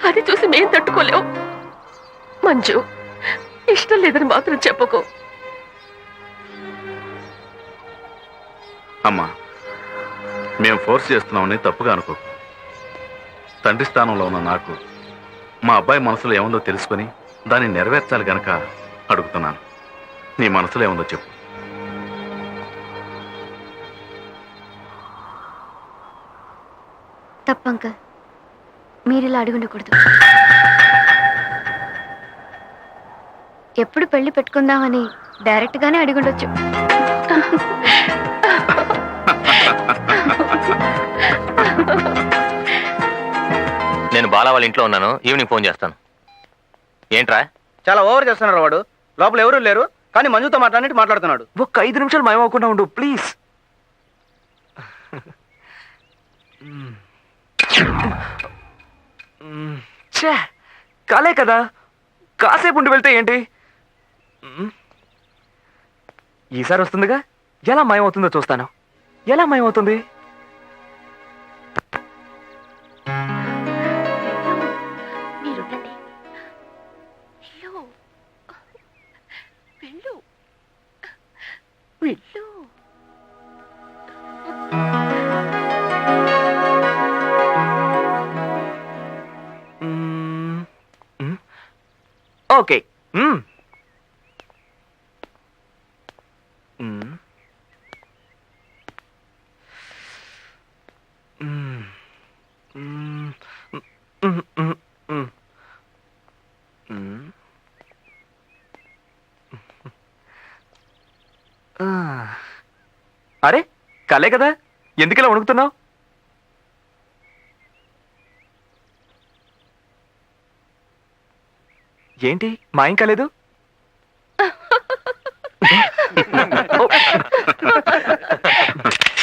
అది చూసి మేం తట్టుకోలేవు. మంజు, ఇష్టం లేదని మాత్రం చెప్పకు. అమ్మా, మేము ఫోర్స్ చేస్తున్నామని తప్పుగా అనుకో. తండ్రి స్థానంలో ఉన్న నాకు మా అబ్బాయి మనసులో ఏముందో తెలుసుకొని దాన్ని నెరవేర్చాలి గనక అడుగుతున్నాను. నీ మనసులో ఏముందో చెప్పు. తప్పంకల్, మీరిలా అడుగుండకూడదు. ఎప్పుడు పెళ్లి పెట్టుకుందామని డైరెక్ట్ గానే అడుగుండొచ్చు. నేను బాలా వాళ్ళ ఇంట్లో ఉన్నాను, ఈవినింగ్ ఫోన్ చేస్తాను. ఏంట్రా? చాలా ఓవర్ చేస్తున్నారు వాడు. లోపల ఎవరు లేరు, కానీ మంజుతో మాట్లాడుతున్నాడు. ఒక్క 5 నిమిషాలు మాయమవకుండా ఉండు ప్లీజ్. కాలే కదా, కాసేపు ఉండి వెళ్తే ఏంటి? ఈసారి వస్తుందిగా, ఎలా మాయమవుతుందో చూస్తాను. ఎలా మాయమవుతుంది? మీరుండండి. వెళ్ళు, వెళ్ళు. ఓకే. అరే కలే కదా, ఎందుకలా వణుకుతున్నావు? ఏంటి మాయం కాలేదు?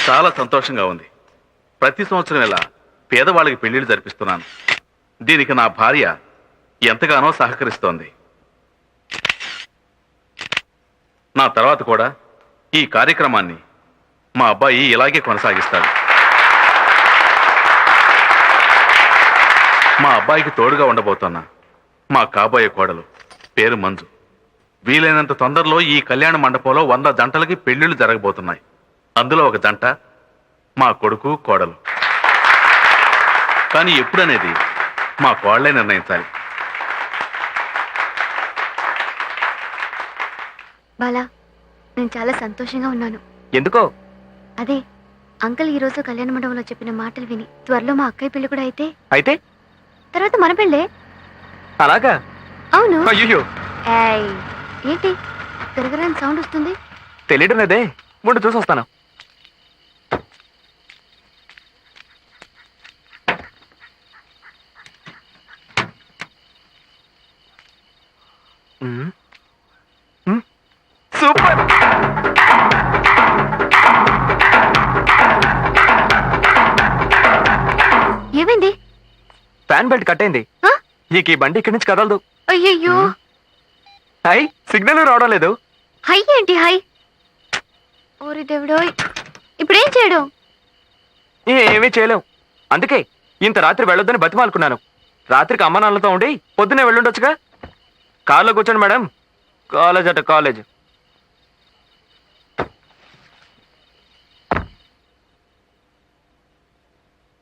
చాలా సంతోషంగా ఉంది. ప్రతి సంవత్సరం ఇలా పేదవాళ్ళకి పెళ్లిళ్ళు జరిపిస్తున్నాను. దీనికి నా భార్య ఎంతగానో సహకరిస్తోంది. నా తర్వాత కూడా ఈ కార్యక్రమాన్ని మా అబ్బాయి ఇలాగే కొనసాగిస్తాడు. మా అబ్బాయికి తోడుగా ఉండబోతున్నా మా కాబోయే కోడలు పేరు మంజు. వీలైనంత తొందరలో ఈ కళ్యాణ మండపంలో 100 జంటలకి పెళ్లిళ్ళు జరగబోతున్నాయి. అందులో ఒక జంట మా కొడుకు కోడలు. కానీ ఎప్పుడనేది మా కోడలే నిర్ణయించాలి. బాలా, నేను చాలా సంతోషంగా ఉన్నాను. ఎందుకో? అదే అంకుల్ ఈ రోజు కళ్యాణ మండపంలో చెప్పిన మాటలు విని త్వరలో మా అక్కయ్య పెళ్లి కూడా అయితే తర్వాత మన పెళ్ళే. అలాగా? అవును. అయ్యో ఏయ్, ఏంటి తిరగరాని సౌండ్ వస్తుంది. తెలియడం లేదే, ముందు చూసి వస్తాను. సూపర్. ఏమైంది? ఫ్యాన్ బెల్ట్ కట్ అయింది. ఆ? ఈ బండి ఇక్కడి నుంచి కదలదు. అయ్యయ్యో. హై, సిగ్నల్ రావడం లేదు. హై ఏంటి హై? ఓరి దేవుడో, ఇప్పుడేం చేయడం? ఏమీ చేయలేం. అందుకే ఇంత రాత్రి వెళ్ళొద్దని బతిమాలుకున్నాను. రాత్రికి అమ్మ నాన్నలతో ఉండి పొద్దునే వెళ్ళుండొచ్చుగా. కార్లో కూర్చోండి మేడం. కాలేజ్ అట కాలేజ్.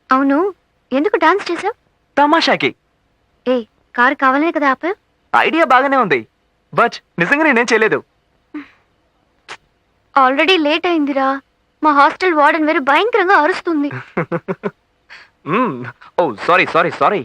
అవును, ఎందుకు డాన్స్ చేసావు? తమాషాకి. ఏ, కారు కావాలనే కదా ఆపా? ఐడియా బాగానే ఉంది, బట్ నిజంగా నేనేం చేయలేదు. ఆల్రెడీ లేట్ అయిందిరా. మా హాస్టల్ వార్డెన్ వేరు భయంకరంగా అరుస్తుంది. ఓ సారీ సారీ సారీ.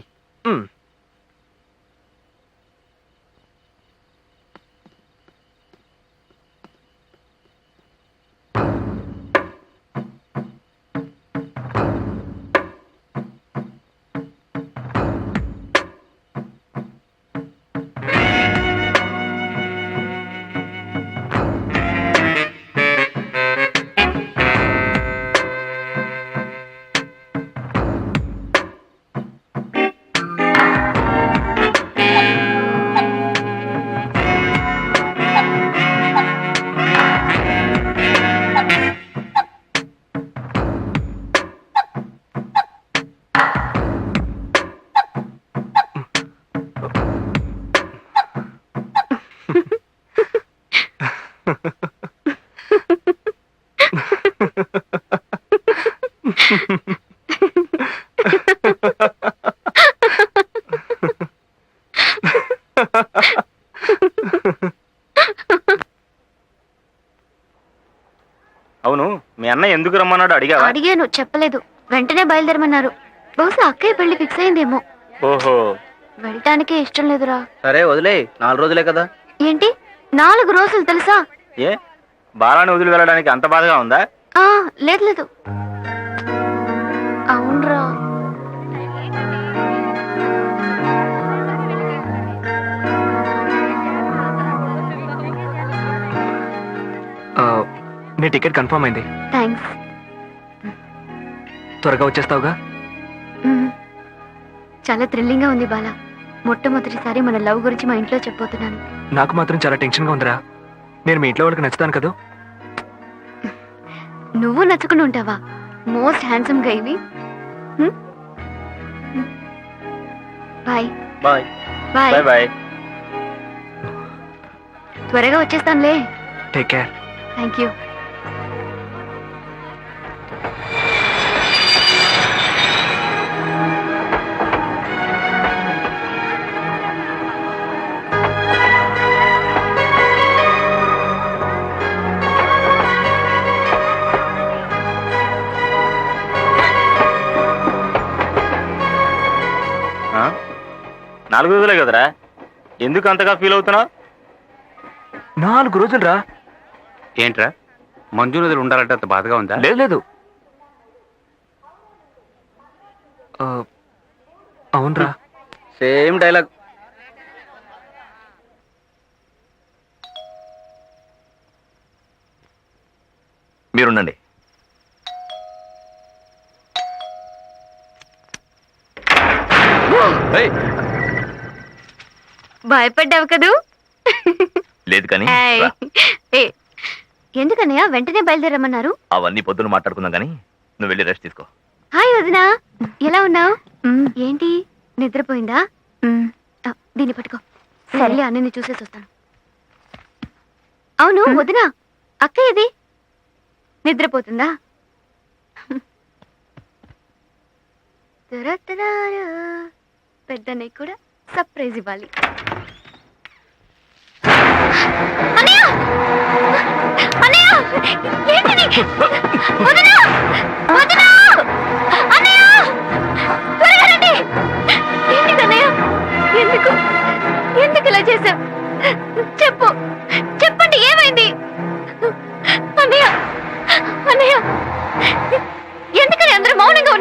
అవును, మీ అన్న ఎందుకు రమ్మన్నాడు అడిగావా? అడిగాను, చెప్పలేదు. వెంటనే బయలుదేరమన్నారు. బహుశా అక్కయ్య పెళ్లి ఫిక్స్ అయిందేమో. ఓహో, వెళ్ళటానికే ఇష్టం లేదురా. సరే వదిలే, 4 రోజులే కదా. ఏంటి 4 రోజులు తెలుసా? ఏ, బాలాని వదిలి వెళ్ళడానికి అంత బాధగా ఉందా? ఆ, లేదు లేదు. అవునరా. నీ టికెట్ కన్ఫర్మ్ అయింది. థ్యాంక్స్. త్వరగా వచ్చేస్తావుగా? చాలా థ్రిల్లింగ్ గా ఉంది బాలా. మొట్టమొదటిసారి మన లవ్ గురించి మా ఇంట్లో చెప్పబోతున్నాను. నాకు మాత్రం చాలా టెన్షన్ గా ఉందిరా. నేను మీ ఇంట్లో వాళ్ళకి నచ్చుతాను కదా? నువ్వు నచ్చుకుని ఉంటావా? మోస్ట్ హ్యాండ్సమ్ గా ఇవి. Bye bye bye. Bye bye. త్వరగా వచ్చేస్తానులే. Take care. Thank you. ఆ? 4 రోజులే కదరా, ఎందుకు అంతగా ఫీల్ అవుతున్నావు? 4 రోజులు రా. ఏంట్రా, మంజు నదులు ఉండాలంటే అంత బాధగా ఉందా? లేదు లేదు. అవునరా. Same dialogue. మీరుండండి. భయపడ్డావు కదూ? లేదు కానీ ఏయ్. ఏ, ఎందుకన్నయ్య వెంటనే బయలుదేరమన్నారు? అవన్నీ పొద్దున మాట్లాడుకుందాం కానీ నువ్వు వెళ్ళి రెస్ట్ తీసుకో. హాయ్ వదినా, ఎలా ఉన్నావు? ఏంటి నిద్రపోయిందా? దీన్ని పట్టుకో. సరే, అన్నని చూసేసి వస్తాను. అవును వదినా, అక్క ఏది? నిద్రపోతుందా? పెద్దన్నయ్య కూడా సర్ప్రైజ్ ఇవ్వాలి. అన్నయ్య! అన్నయ్య! ఏంటిది? వదినా! వదినా! అన్నయ్య! త్వరగా రండి! ఏంటిది అన్నయ్య? ఎందుకు ఇలా చేశావు? చెప్పండి, ఏమైంది?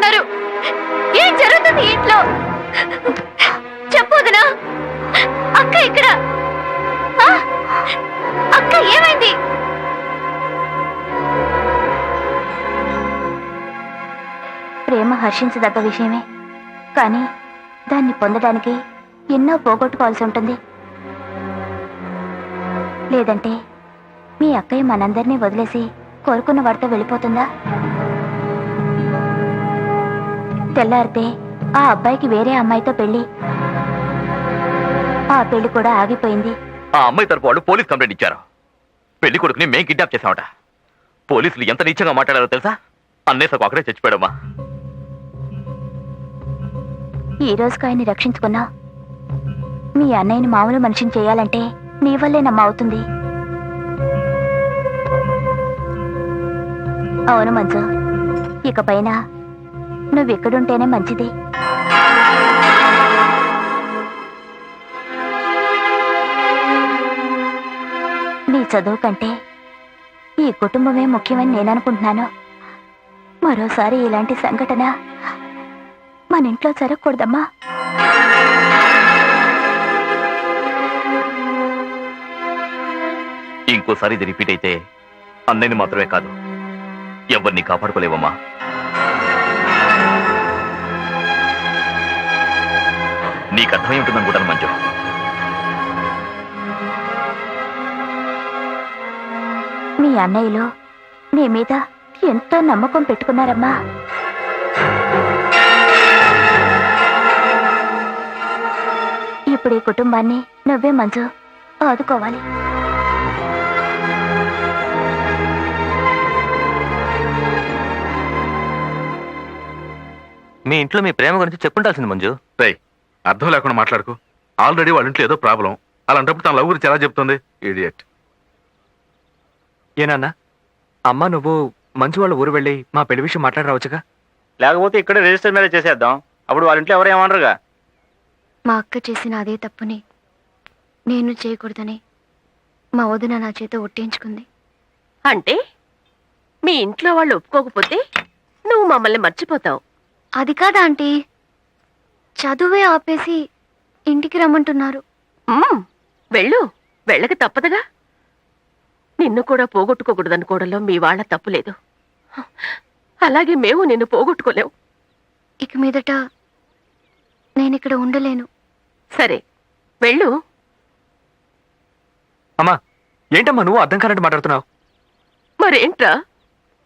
చేస్తున్నారు? ఏం జరుగుతుంది ఇంట్లో? చెప్పొదునా? అక్క ఇక్కడ? ఆ? అక్క ఏమైంది? ప్రేమ హర్షించదగ్గ విషయమే, కానీ దాన్ని పొందడానికి ఎన్నో పోగొట్టుకోవాల్సి ఉంటుంది. లేదంటే మీ అక్కయ్య మనందరినీ వదిలేసి కోరుకున్న వాడితో వెళ్ళిపోతుందా? తెల్లారితే ఆ అబ్బాయికి వేరే అమ్మాయితో పెళ్లి. ఆ పెళ్లి కూడా ఆగిపోయింది. ఆ అమ్మాయి తరపు వాళ్ళు పోలీస్ కంప్లైంట్ ఇచ్చారు. పెళ్లి కొడుకుని మేం కిడ్నాప్ చేశామట. పోలీసులు ఎంత నీచంగా మాట్లాడారో తెలుసా? అన్నేసకు అక్కడే చచ్చిపోయాడమ్మా. ఈ రోజుకి ఆయన్ని రక్షించుకున్నా మీ అన్నయ్యని మామూలు మనిషిని చేయాలంటే నీ వల్లేనమ్మా అవుతుంది. అవును మంజు, ఇకపైన నువ్వెక్కడుంటేనే మంచిది. నీ చదువు కంటే ఈ కుటుంబమే ముఖ్యమని నేననుకుంటున్నాను. మరోసారి ఇలాంటి సంఘటన మన ఇంట్లో జరగకూడదమ్మా. ఇంకోసారి ఇది రిపీట్ అయితే అన్నయ్యని మాత్రమే కాదు, ఎవరిని కాపాడుకోలేవమ్మా. నీకు అర్థమై ఉంటుందనుకుంటాను మంజు. మీ అన్నయ్యలు నీ మీద ఎంతో నమ్మకం పెట్టుకున్నారమ్మా. ఇప్పుడు ఈ కుటుంబాన్ని నువ్వే మంజు ఆదుకోవాలి. మీ ఇంట్లో మీ ప్రేమ గురించి చెప్పుంటాల్సింది మంజు. రేయ్, అర్థం లేకుండా మాట్లాడుకో. ఆల్రెడీ వాళ్ళ ఇంట్లో ఏదో ప్రాబ్లం. అలాంటప్పుడు తన లవ్ గురించి ఎలా చెప్తుంది? ఇడియట్. ఏనన్నా, అమ్మ నువ్వు మంచు వాళ్ళ ఊరు వెళ్ళి మా పెళ్లి విషయం మాట్లాడరావచ్చుగా? లేకపోతే ఇక్కడే రిజిస్టర్ మీద చేసేద్దాం. అప్పుడు వాళ్ళ ఇంట్లో ఎవరు ఏమనరుగా. మా అక్క చేసిన అదే తప్పుని నేను చేయకూడదని మా వదిన నా చేత ఒట్టించుకుంది. అంటే మీ ఇంట్లో వాళ్ళు ఒప్పుకోకపోతే నువ్వు మమ్మల్ని మర్చిపోతావు. అది కాదా ఆంటీ, చదువే ఆపేసి ఇంటికి రమ్మంటున్నారు. వెళ్ళు, వెళ్ళక తప్పదుగా. నిన్ను కూడా పోగొట్టుకోకూడదనుకోవడంలో మీ వాళ్ళ తప్పు లేదు. అలాగే మేము నిన్ను పోగొట్టుకోలేవు. ఇక మీదట నేనిక్కడ ఉండలేను. సరే వెళ్ళు. అమ్మా, ఏంటమ్మా నువ్వు అర్థం కానట్టు మాట్లాడుతున్నావు? మరేంట్రా,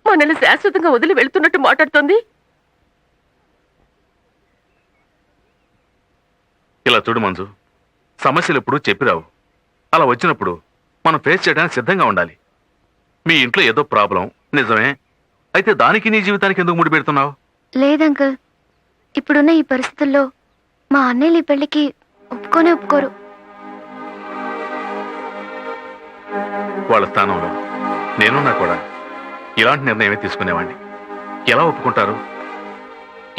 మనల్ని శాశ్వతంగా వదిలి వెళ్తున్నట్టు మాట్లాడుతోంది? ఇలా చూడు మంజు, సమస్యలు ఎప్పుడు చెప్పిరావు. అలా వచ్చినప్పుడు మనం ఫేస్ చేయడానికి సిద్ధంగా ఉండాలి. మీ ఇంట్లో ఏదో ప్రాబ్లం నిజమే, అయితే దానికి నీ జీవితానికి ఎందుకు ముడిపెడుతున్నావు? లేదంకల్, ఇప్పుడున్న ఈ పరిస్థితుల్లో మా అన్నయ్యలు ఈ పెళ్లికి ఒప్పుకోరు. వాళ్ళ స్థానంలో నేనున్నా కూడా ఇలాంటి నిర్ణయమే తీసుకునేవాడిని. ఎలా ఒప్పుకుంటారు?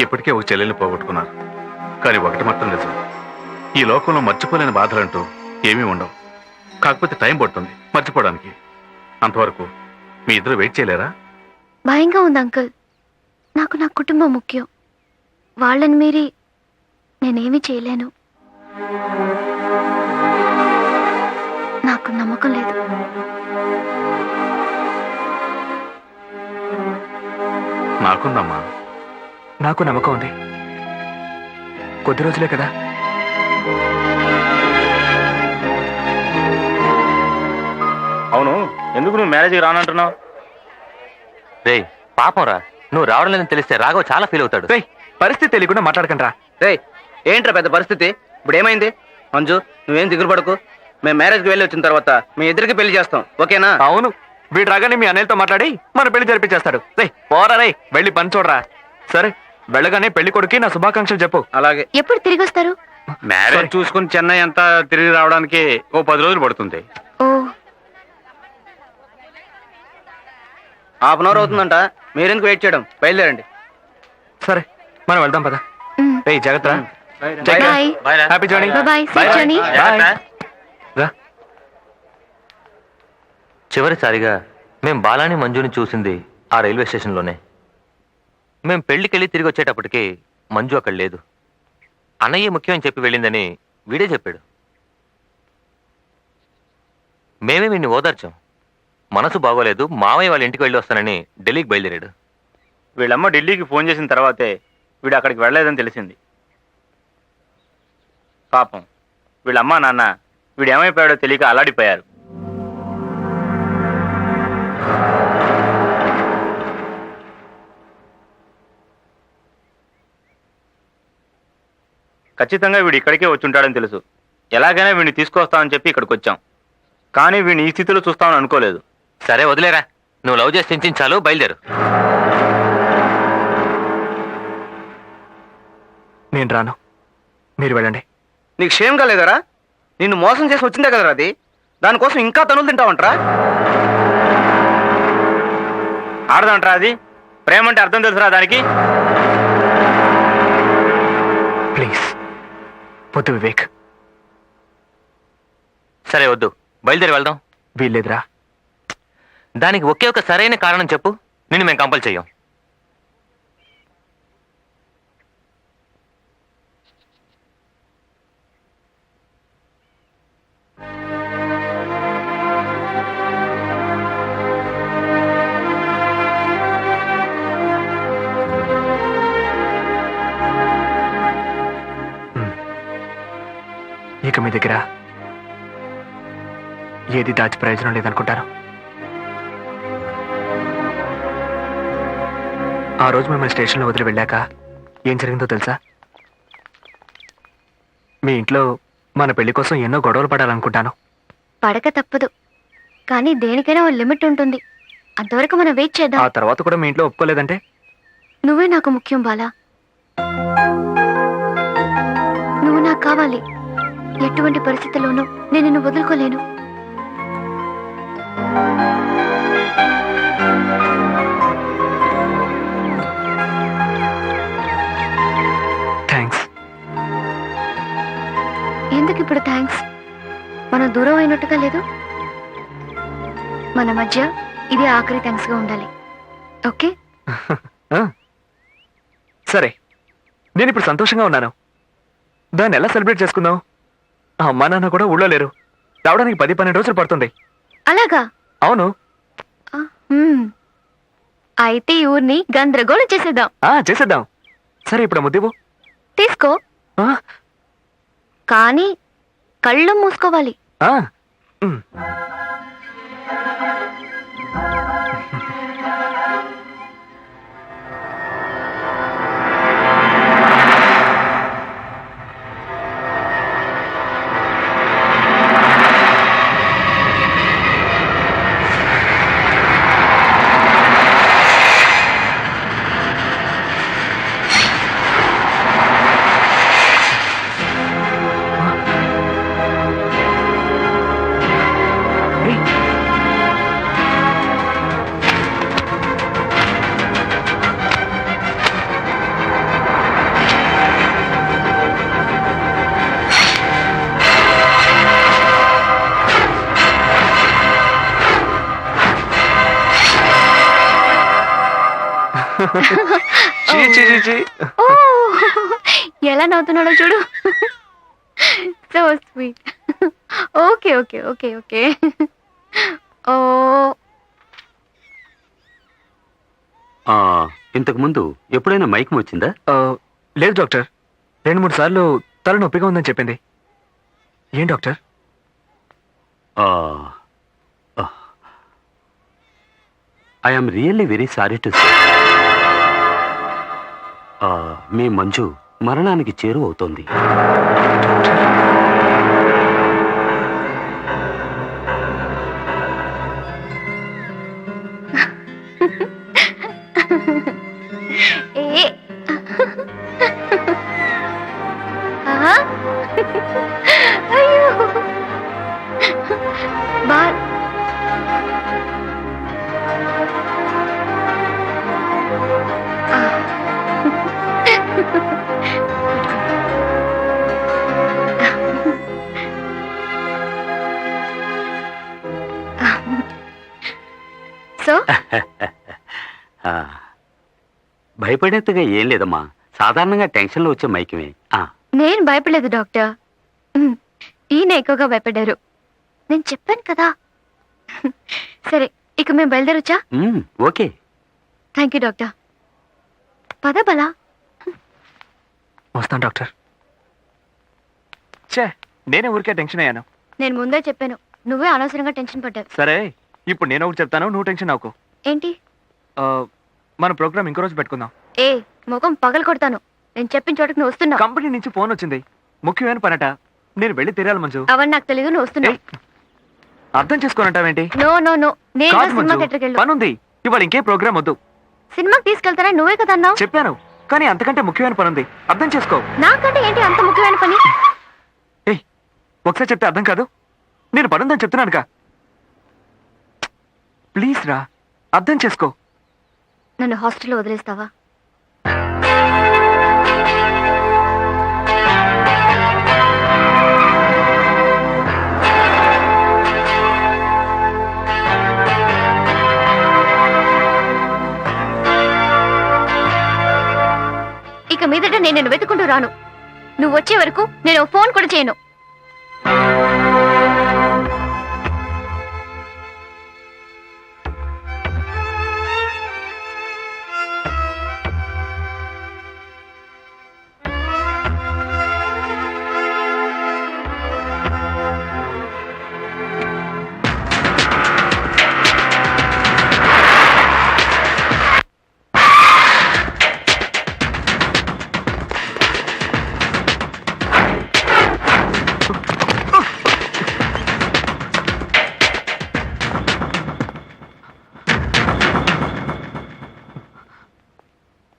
ఇప్పటికే ఒక చెల్లెల్ని పోగొట్టుకున్నారు. కానీ ఒకటి మాత్రం నిజం, ఈ లోకంలో మర్చిపోలేని బాధలంటూ ఏమీ ఉండవు. కాకపోతే టైం పడుతుంది మర్చిపోవడానికి. అంతవరకు మీ ఇద్దరు వెయిట్ చేయలేరా? భయంగా ఉంది అంకుల్. నాకు నా కుటుంబం ముఖ్యం. వాళ్ళని మీరి నేనేమీ చేయలేను. నాకు నమ్మకం లేదు. నాకుందమ్మా. నాకు నమ్మకం ఉంది. కొద్ది రోజులే కదా. అవును, ఎందుకు నువ్వు మ్యారేజ్కి రానంటున్నావు? రే పాపం రా, నువ్వు రావడం లేదని తెలిస్తే రాఘవ్ చాలా ఫీల్ అవుతాడు. రేయ్, పరిస్థితి తెలియకుండా మాట్లాడకండి రా. రేయ్, ఏంట్రా పెద్ద పరిస్థితి? ఇప్పుడు ఏమైంది? మంజు, నువ్వేం దిగులు పడకు. మేము మ్యారేజ్కి వెళ్ళి వచ్చిన తర్వాత మీ ఇద్దరికి పెళ్లి చేస్తాం, ఓకేనా? అవును, వీడు రాగానే మీ అన్నయ్యతో మాట్లాడి మన పెళ్లి జరిపించేస్తాడు. రే పోరా, రే వెళ్ళి పని చూడరా. సరే, వెళ్ళగానే పెళ్లి కొడుకి నా శుభాకాంక్షలు చెప్పు. అలాగే. ఎప్పుడు తిరిగి వస్తారు? మ్యారేజ్ చూసుకుని చెన్నై అంతా తిరిగి రావడానికి ఓ 10 రోజులు పడుతుంది. ఓ, హాఫ్ అన్ అవర్ అవుతుందంట. మీరెందుకు వెయిట్ చేయడం? బయలుదేరండి. సరే మనం వెళ్దాం పద. రే జాగ్రత్త. Bye. Happy journey. Bye. Safe journey. రా. చివరిసారిగా మేం బాలాని మంజుని చూసింది ఆ రైల్వే స్టేషన్లోనే. మేము పెళ్లికెళ్ళి తిరిగి వచ్చేటప్పటికి మంజు అక్కడ లేదు. అన్నయ్య ముఖ్యం అని చెప్పి వెళ్ళిందని వీడే చెప్పాడు. మేమే వీడిని ఓదార్చాం. మనసు బాగోలేదు, మావయ్య వాళ్ళ ఇంటికి వెళ్ళి వస్తానని ఢిల్లీకి బయలుదేరాడు. వీళ్ళమ్మ ఢిల్లీకి ఫోన్ చేసిన తర్వాతే వీడు అక్కడికి వెళ్ళలేదని తెలిసింది. పాపం వీళ్ళమ్మ నాన్న వీడు ఏమైపోయాడో తెలియక అల్లాడిపోయారు. ఖచ్చితంగా వీడు ఇక్కడికే వచ్చి ఉంటాడని తెలుసు. ఎలాగైనా వీడిని తీసుకొస్తామని చెప్పి ఇక్కడికి వచ్చాం. కానీ వీడిని ఈ స్థితిలో చూస్తామని అనుకోలేదు. సరే వదిలేరా, నువ్వు లవ్ చేసి చించాలు, బయలుదేరు. నేను రాను, మీరు వెళ్ళండి. నీకు క్షేమం కాలేదరా? నిన్ను మోసం చేసి వచ్చిందే కదరా అది. దానికోసం ఇంకా తనులు తింటావంటరా? ఆడదంటరా అది? ప్రేమ అంటే అర్థం తెలుసురా దానికి? ప్లీజ్ వద్దు వివేక్. సరే వద్దు, బయలుదేరి వెళ్దాం. వీల్లేదురా. దానికి ఒకే ఒక సరైన కారణం చెప్పు, నిన్ను మేము కంపల్ చెయ్యం. ఇక మీ దగ్గర ఏది దాచి ప్రయోజనం లేదనుకుంటాను. ఆ రోజు మిమ్మల్ని స్టేషన్లో వదిలి వెళ్ళాక ఏం జరిగిందో తెలుసా? మీ ఇంట్లో మన పెళ్లి కోసం ఎన్నో గొడవలు పడాలనుకుంటాను. పడక తప్పదు, కానీ దేనికైనా ఓ లిమిట్ ఉంటుంది. అంతవరకు మనం వెయిట్ చేద్దాం. ఆ తర్వాత కూడా మీ ఇంట్లో ఒప్పుకోలేదంటే? నువ్వే నాకు ముఖ్యం బాలా. నువ్వు నాకు కావాలి. ఎటువంటి పరిస్థితుల్లోనూ నేను నిన్ను వదులుకోలేను. థ్యాంక్స్. ఎందుకు ఇప్పుడు థ్యాంక్స్? మనం దూరం అయినట్టుగా లేదు. మన మధ్య ఇది ఆఖరి థ్యాంక్స్ గా ఉండాలి. ఓకే? సరే, నేను ఇప్పుడు సంతోషంగా ఉన్నాను. దాన్ని ఎలా సెలబ్రేట్ చేసుకుందాం? ఆ అమ్మా నాన్న కూడా ఊళ్ళో లేరు. రావడానికి 10-12 రోజులు పడుతుంది. అలాగా? అవును. అయితే ఈ ఊరిని గందరగోళం చేసేద్దాం. చేసేద్దాం. సరే, ఇప్పుడు ముద్దివు తీసుకో. కానీ కళ్ళు మూసుకోవాలి. ఎలా నవ్వుతున్నాడో చూడు. So sweet. Okay okay okay okay. ఓ ఇంతకు ముందు ఎప్పుడైనా మైకం వచ్చిందా? లేదు డాక్టర్. 2-3 సార్లు తల నొప్పిగా ఉందని చెప్పింది. ఏం doctor? I'm really very sorry to say. మీ మంజు మరణానికి చేరువవుతోంది. అయ్యో బా భయపడేట్టుగా ఏం లేదమ్మా, సాధారణంగా టెన్షన్లో వచ్చే మైకమే. నేను భయపడలేదు డాక్టర్. ఈయన ఎక్కువగా భయపడ్డారు. నేను చెప్పాను కదా. సరే, ఇక మేము బయలుదేరొచ్చా? ఓకే. Thank you doctor. పద బలా. వస్తాను డాక్టర్. చే, నేనే ఊరికే టెన్షన్ అయ్యాను. నేను ముందే చెప్పాను, నువ్వే అనవసరంగా టెన్షన్ పడ్డావు. సరే, ఇప్పుడు నేను ఒకటి చెప్తాను, నువ్వు టెన్షన్ అవ్వకు. ఏంటి? మన ప్రోగ్రామ్ ఇంకో రోజు పెట్టుకుందాం. ఏ ముఖం పగలు కొడతాను. నేను చెప్పిన చోటకి నువ్వు వస్తున్నావు. కంపెనీ నుంచి ఫోన్ వచ్చింది, ముఖ్యమైన పనట. నేను వెళ్ళి తీరాలి మంజు. అవన్నీ నాకు తెలియదు, నువ్వు వస్తున్నావు. అర్థం చేసుకోనంటావేంటి? నో నో నో, నేను కాదు సినిమా మంజు, థియేటర్కి వెళ్ళు. పనుంది. ఇవాళ ఇంకే ప్రోగ్రామ్ వద్దు. సినిమాకి తీసుకెళ్తారా? నువ్వే కదా అన్నావు. చెప్పాను, కానీ అంతకంటే ముఖ్యమైన పనుంది. అర్థం చేసుకో. నాకంటే ఏంటి అంత ముఖ్యమైన పని? ఒకసారి చెప్తే అర్థం కాదు. నేను పనుందని చెప్తున్నానుగా. ప్లీజ్ రా, అర్థం చేసుకో. నన్ను హాస్టల్లో వదిలేస్తావా? ఇక మీదట నేను నిన్ను వెతుకుంటూ రాను. నువ్వు వచ్చే వరకు నేను ఫోన్ కూడా చేయను.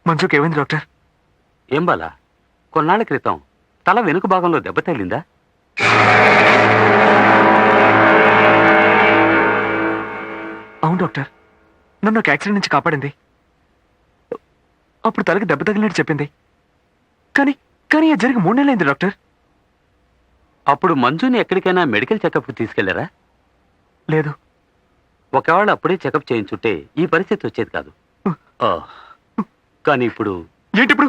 మంజుకి ఏమైంది డాక్టర్? ఏం బాలా, కొన్నాళ్ల క్రితం తల వెనుక భాగంలో దెబ్బ తగిలిందా? అవును డాక్టర్, నన్ను ఒక యాక్సిడెంట్ నుంచి కాపాడింది. అప్పుడు తలకి దెబ్బ తగిలినట్టు చెప్పింది. కానీ కానీ అది జరిగి 3 నెలలైంది డాక్టర్. అప్పుడు మంజుని ఎక్కడికైనా మెడికల్ చెకప్ తీసుకెళ్లారా? లేదు. ఒకవేళ అప్పుడే చెకప్ చేయించుంటే ఈ పరిస్థితి వచ్చేది కాదు. కానీ ఇప్పుడు ఏంటి? ఇప్పుడు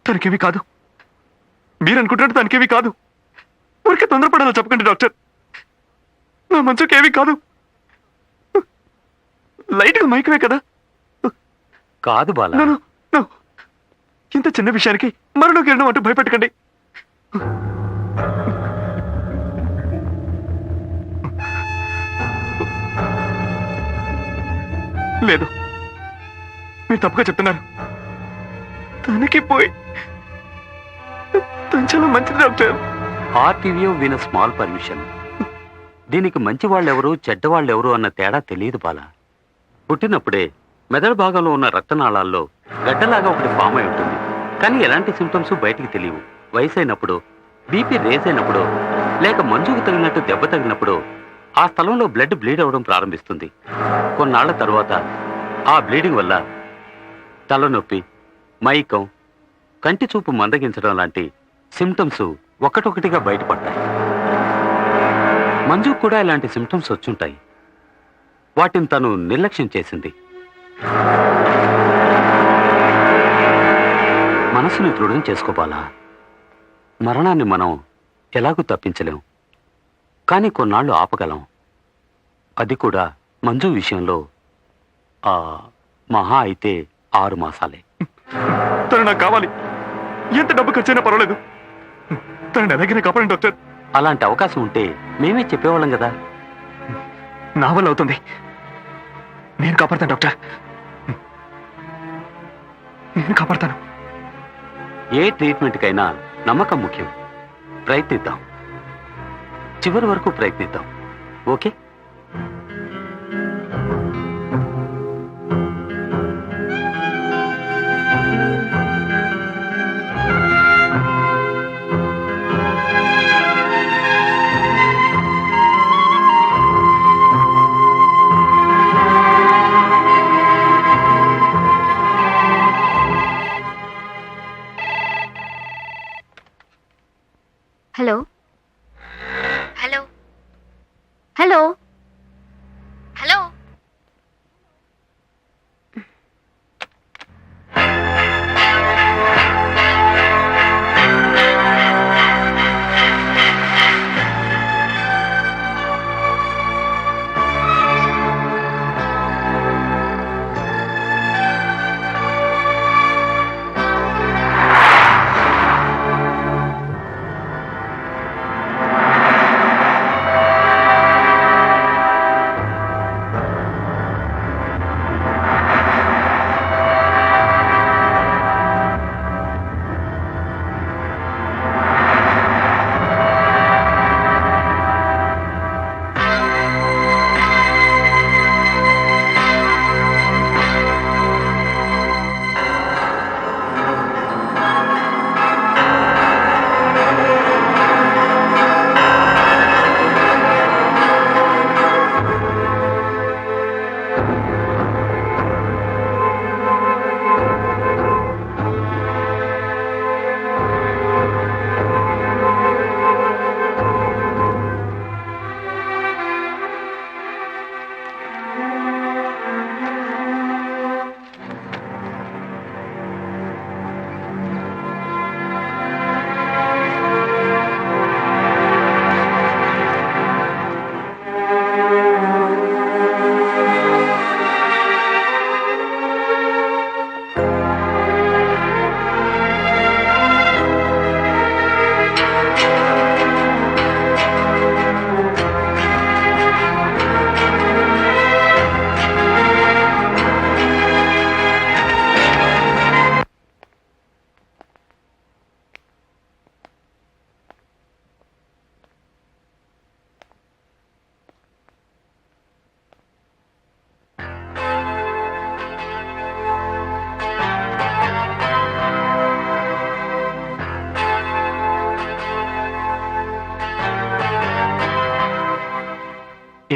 తనకేమీ కాదు. మీరు అనుకుంటున్నట్టు తనకేమీ కాదు. ఊరికే తొందరపడాలో చెప్పకండి డాక్టర్. నా మంచుకేమీ కాదు. లైట్గా మైకమే కదా. కాదు బాలా, ఇంత చిన్న విషయానికి మరణం కిరణం అంటూ భయపెట్టకండి. లేదు, మీరు తప్పుగా చెప్తున్నారు. తనకి పోయి తను చాలా మంచిది డాక్టర్. ఆర్టీవీఓ విన్ స్మాల్ పర్మిషన్. దీనికి మంచి వాళ్ళెవరు చెడ్డ వాళ్ళెవరు అన్న తేడా తెలియదు బాలా. పుట్టినప్పుడే మెదడు భాగంలో ఉన్న రక్తనాళాల్లో గడ్డలాగా ఒకటి ఫామ్ అయి ఉంటుంది. కానీ ఎలాంటి సిమ్టమ్స్ బయటికి తెలియవు. వయసు అయినప్పుడు, బీపీ రేస్ అయినప్పుడు, లేక మంచుకు తగిలినట్టు దెబ్బ తగిలినప్పుడు ఆ స్థలంలో బ్లడ్ బ్లీడ్ అవ్వడం ప్రారంభిస్తుంది. కొన్నాళ్ల తర్వాత ఆ బ్లీడింగ్ వల్ల తలనొప్పి, మైకం, కంటి చూపు మందగించడం లాంటి సిమ్టమ్స్ ఒక్కటొక్కటిగా బయటపడతాయి. మంజుకు కూడా ఇలాంటి సిమ్టమ్స్ వచ్చుంటాయి. వాటిని తను నిర్లక్ష్యం చేసింది. మనసుని దృఢం చేసుకోవాలా. మరణాన్ని మనం ఎలాగూ తప్పించలేం, కానీ కొన్నాళ్ళు ఆపగలం. అది కూడా మంజు విషయంలో మహా అయితే 6 మాసాలే. తను నాకు కావాలి. ఎంత డబ్బు ఖర్చైనా పర్వాలేదు. తనని ఎలాగైనా కాపాడండి డాక్టర్. అలాంటి అవకాశం ఉంటే మేమే చెప్పేవాళ్ళం కదా. నా వల్ల అవుతుంది. నేను కాపాడతాను డాక్టర్. నేను కాపాడతాను. ఏ ట్రీట్మెంట్కైనా నమ్మకం ముఖ్యం. ప్రయత్నిద్దాం, చివరి వరకు ప్రయత్నిద్దాం. Okay? Hello hello hello hello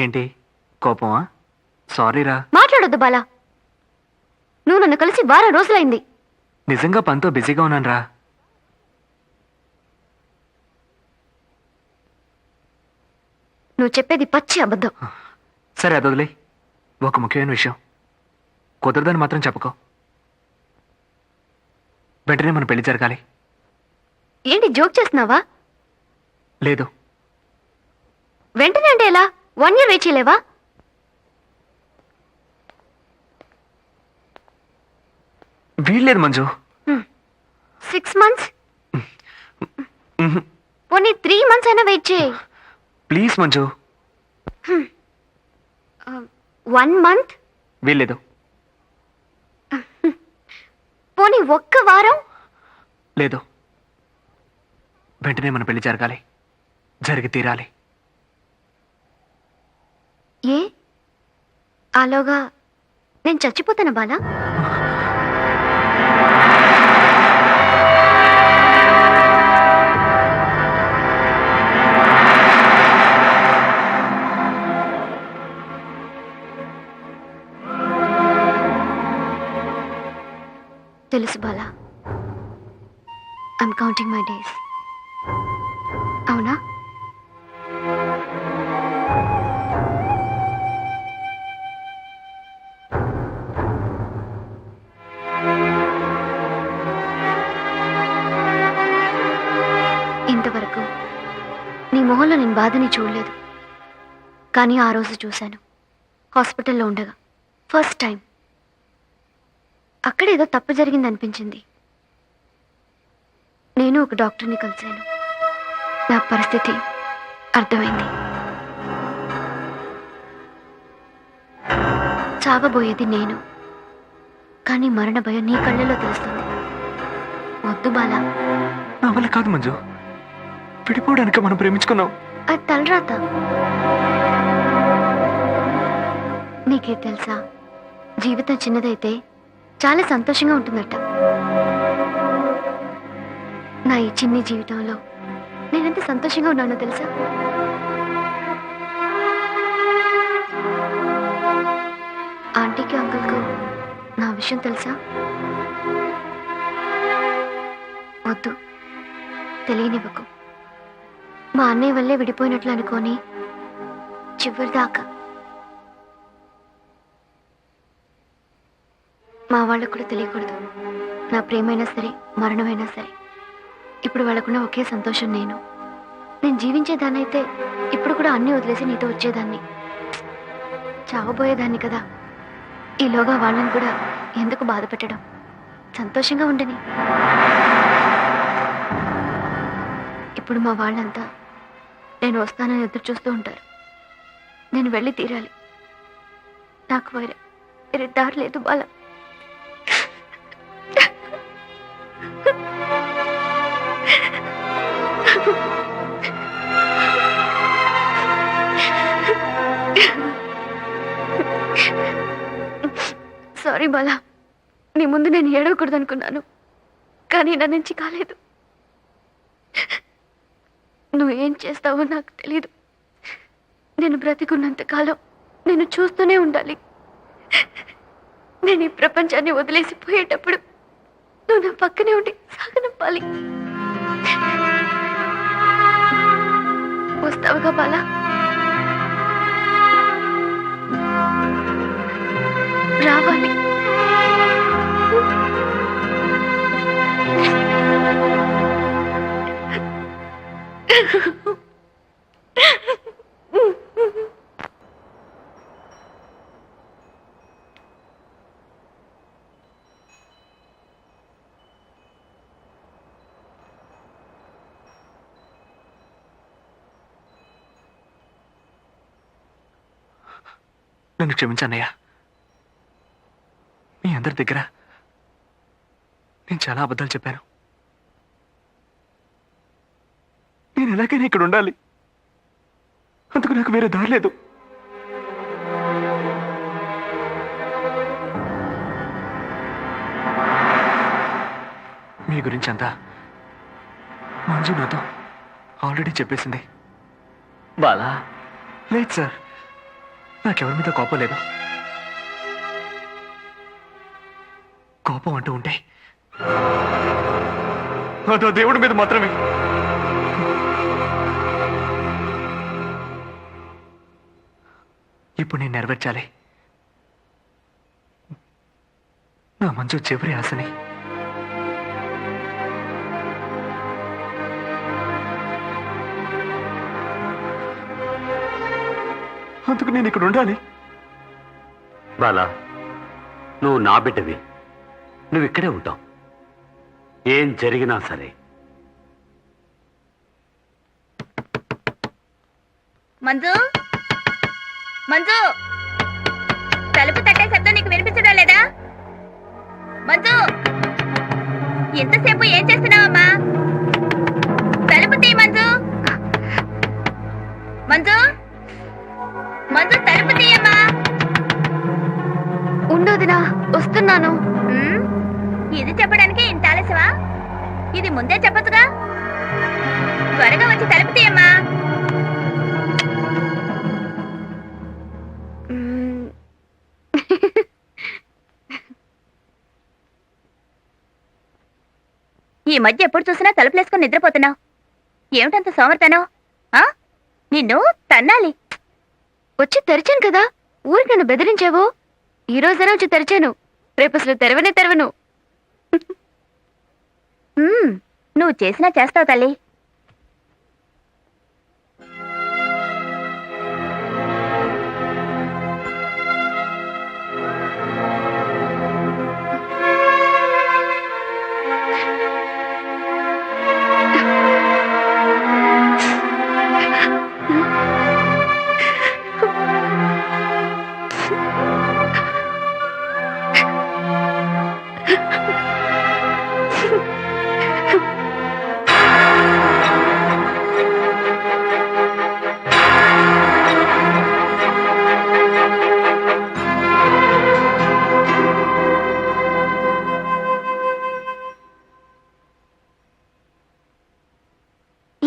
ఏంటి కోపమా? సారీరా. మాట్లాడొద్దు బాలా. నువ్వు నన్ను కలిసి వారం రోజులైంది. నిజంగా పనితో బిజీగా ఉన్నాను రా. నువ్వు చెప్పేది పచ్చి అబద్ధం. సరే అది వదిలే. ఒక ముఖ్యమైన విషయం కుదరదని మాత్రం చెప్పుకో. వెంటనే మన పెళ్లి జరగాలి. ఏంటి జోక్ చేస్తున్నావా? లేదు, వెంటనే అంటే ఎలా? 1 year వెయిట్ చేయలేవా? వీల్లేదు మంజు. 6 months, పోనీ 3 months అయినా వెయిట్ చేయి. ప్లీజ్ మంజు. 1 month, వీల్లేదు. పోనీ 1 వారం. లేదు, వెంటనే మన పెళ్లి జరగాలి. జరిగి తీరాలి. ఏ ఆలోగా నేను చచ్చిపోతాను బాలా. తెలుసు Bala. I'm counting my days. అవునా? ఇంతవరకు నీ మొహంలో నేను బాధని చూడలేదు, కానీ ఆ రోజు చూశాను. హాస్పిటల్లో ఉండగా ఫస్ట్ టైం. అక్కడేదో తప్పు జరిగింది అనిపించింది. నేను ఒక డాక్టర్ని కలిశాను. నా పరిస్థితి అర్థమైంది. చావబోయేది నేను, కానీ మరణ భయం నీ కళ్ళలో తెలుస్తుంది. వద్దు బాలా. నా వల్ల కాదు మంజు. విడిపోవడానికి మనం ప్రేమించుకున్నాం. అది తలరాత. నీకే తెలుసా, జీవితం చిన్నదైతే చాలా సంతోషంగా ఉంటుందట. నా ఈ చిన్ని జీవితంలో నేనెంత సంతోషంగా ఉన్నానో తెలుసా? ఆంటీకి అంకుల్కు నా విషయం తెలుసా? వద్దు, తెలియనివ్వకు. మా అన్నయ్య వల్లే విడిపోయినట్లు అనుకోని చివరిదాకా మా వాళ్ళకు కూడా తెలియకూడదు. నా ప్రేమైనా సరే, మరణమైనా సరే, ఇప్పుడు వాళ్ళకున్న ఒకే సంతోషం నేను. నేను జీవించేదాన్ని అయితే ఇప్పుడు కూడా అన్నీ వదిలేసి నీతో వచ్చేదాన్ని. చావబోయేదాన్ని కదా. ఈలోగా వాళ్ళని కూడా ఎందుకు బాధ పెట్టడం? సంతోషంగా ఉండని. ఇప్పుడు మా వాళ్ళంతా నేను వస్తానని ఎదురు చూస్తూ ఉంటారు. నేను వెళ్ళి తీరాలి. నాకు వేరే దారి లేదు బాలా. సారీ బాలా, నీ ముందు నేను ఏడవకూడదు అనుకున్నాను, కానీ నా నుంచి కాలేదు. నువ్వేం చేస్తావో నాకు తెలీదు. నేను బ్రతికున్నంత కాలం నేను చూస్తూనే ఉండాలి. నేను ఈ ప్రపంచాన్ని వదిలేసిపోయేటప్పుడు నువ్వు నా పక్కనే ఉండి సాగనంపాలి. వస్తావుగా బాలా? రావాలి. నన్ను క్షమించన్నయ్యా. మీ అందరి దగ్గర నేను చాలా అబద్ధాలు చెప్పాను. నేను ఎలాగైనా ఇక్కడ ఉండాలి. అందుకు నాకు వేరే దారి లేదు. మీ గురించి అంతా మంజు నాతో ఆల్రెడీ చెప్పేసింది. బాలా, లేదు సార్, నాకెవరి మీద కోపం లేదు. కోపం అంటూ ఉంటే అదో దేవుడి మీద మాత్రమే. ఇప్పుడు నేను నెరవేర్చాలి నా మంచు చివరి ఆశని. అందుకు నేను ఇక్కడ ఉండాలి. బాలా, నువ్వు నా బిడ్డవి. నువ్వు ఇక్కడే ఉంటావు. ఏం జరిగినా సరే. మంజు, మంజు, తలుపు తట్టే శబ్దం నీకు వినిపించడం లేదా? మంజు, ఎంతసేపు ఏం చేస్తున్నావమ్మా? తలుపు తీ మంజు. మంజు, మంజు, తలుపు తీయమ్మా. ఉండదునా, వస్తున్నాను. ఇది చెప్పడానికి ఇంత ఆలస్యమా? ఇది ముందే చెప్పొచ్చుగా. త్వరగా వచ్చి తలుపు తీయమ్మా. ఈ మధ్య ఎప్పుడు చూసినా తలుపులేసుకుని నిద్రపోతున్నావు. ఏమిటంత సోమర్తనం? నిన్ను తన్నాలి. వచ్చి తెరిచాను కదా, ఊరికి నన్ను బెదిరించావు. ఈ రోజైనా వచ్చి తెరిచాను, రేపు అసలు తెరవనే తెరవను. నువ్వు చేసినా చేస్తావు తల్లి.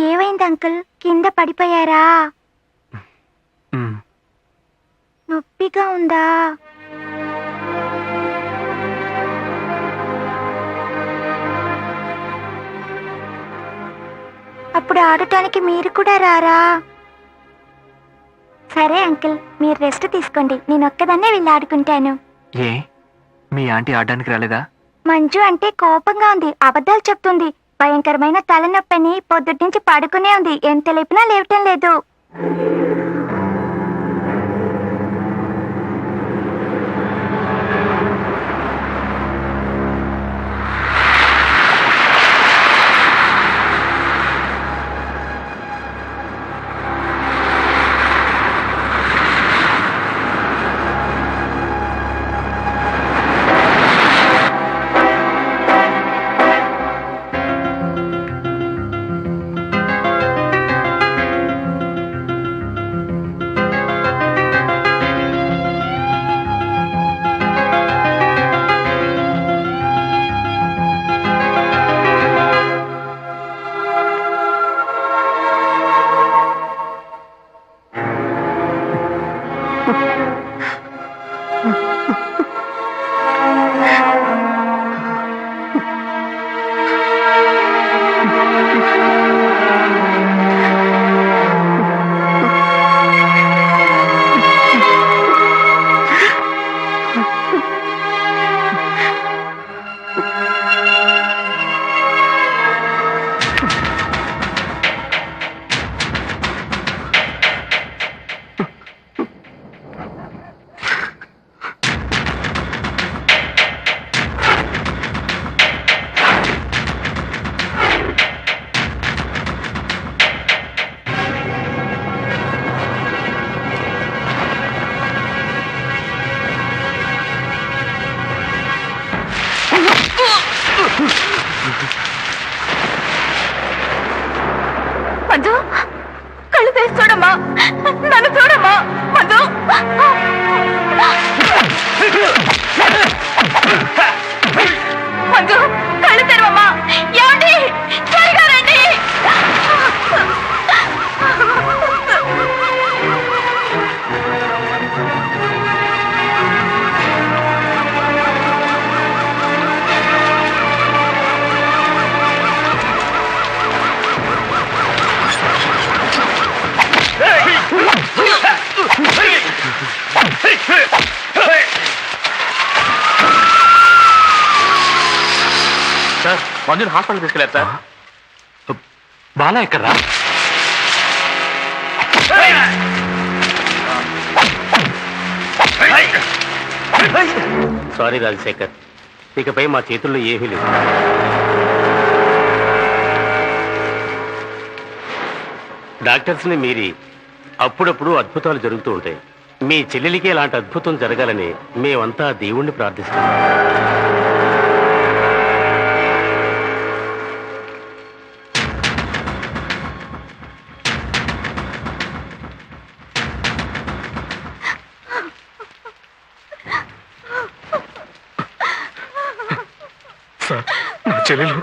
ఏమైంది అంకుల్? కింద పడిపోయారా? నొప్పిగా ఉందా? అప్పుడు ఆడటానికి మీరు కూడా రారా? సరే అంకుల్, మీరు రెస్ట్ తీసుకోండి, నేను ఒక్కదాన్నే వెళ్ళి ఆడుకుంటాను. ఏ, మీ ఆంటీ ఆడడానికి రాలేదా? మంజు అంటే కోపంగా ఉంది, అబద్ధాలు చెప్తుంది. భయంకరమైన తలనొప్పని పొద్దుటి పడుకునే ఉంది, ఎంత లేపినా లేవటం లేదు. మంజుని హాస్పిటల్ తీసుకెళ్ళారు సార్. బాలా ఎక్కడ్రా? సారీ రాజశేఖర్, ఇకపై మా చేతుల్లో ఏమీ లేదు. డాక్టర్స్ని మీరి అప్పుడప్పుడు అద్భుతాలు జరుగుతూ ఉంటాయి. మీ చెల్లెలికి ఇలాంటి అద్భుతం జరగాలని మేమంతా దేవుణ్ణి ప్రార్థిస్తాం. సార్, నా చెల్లెలు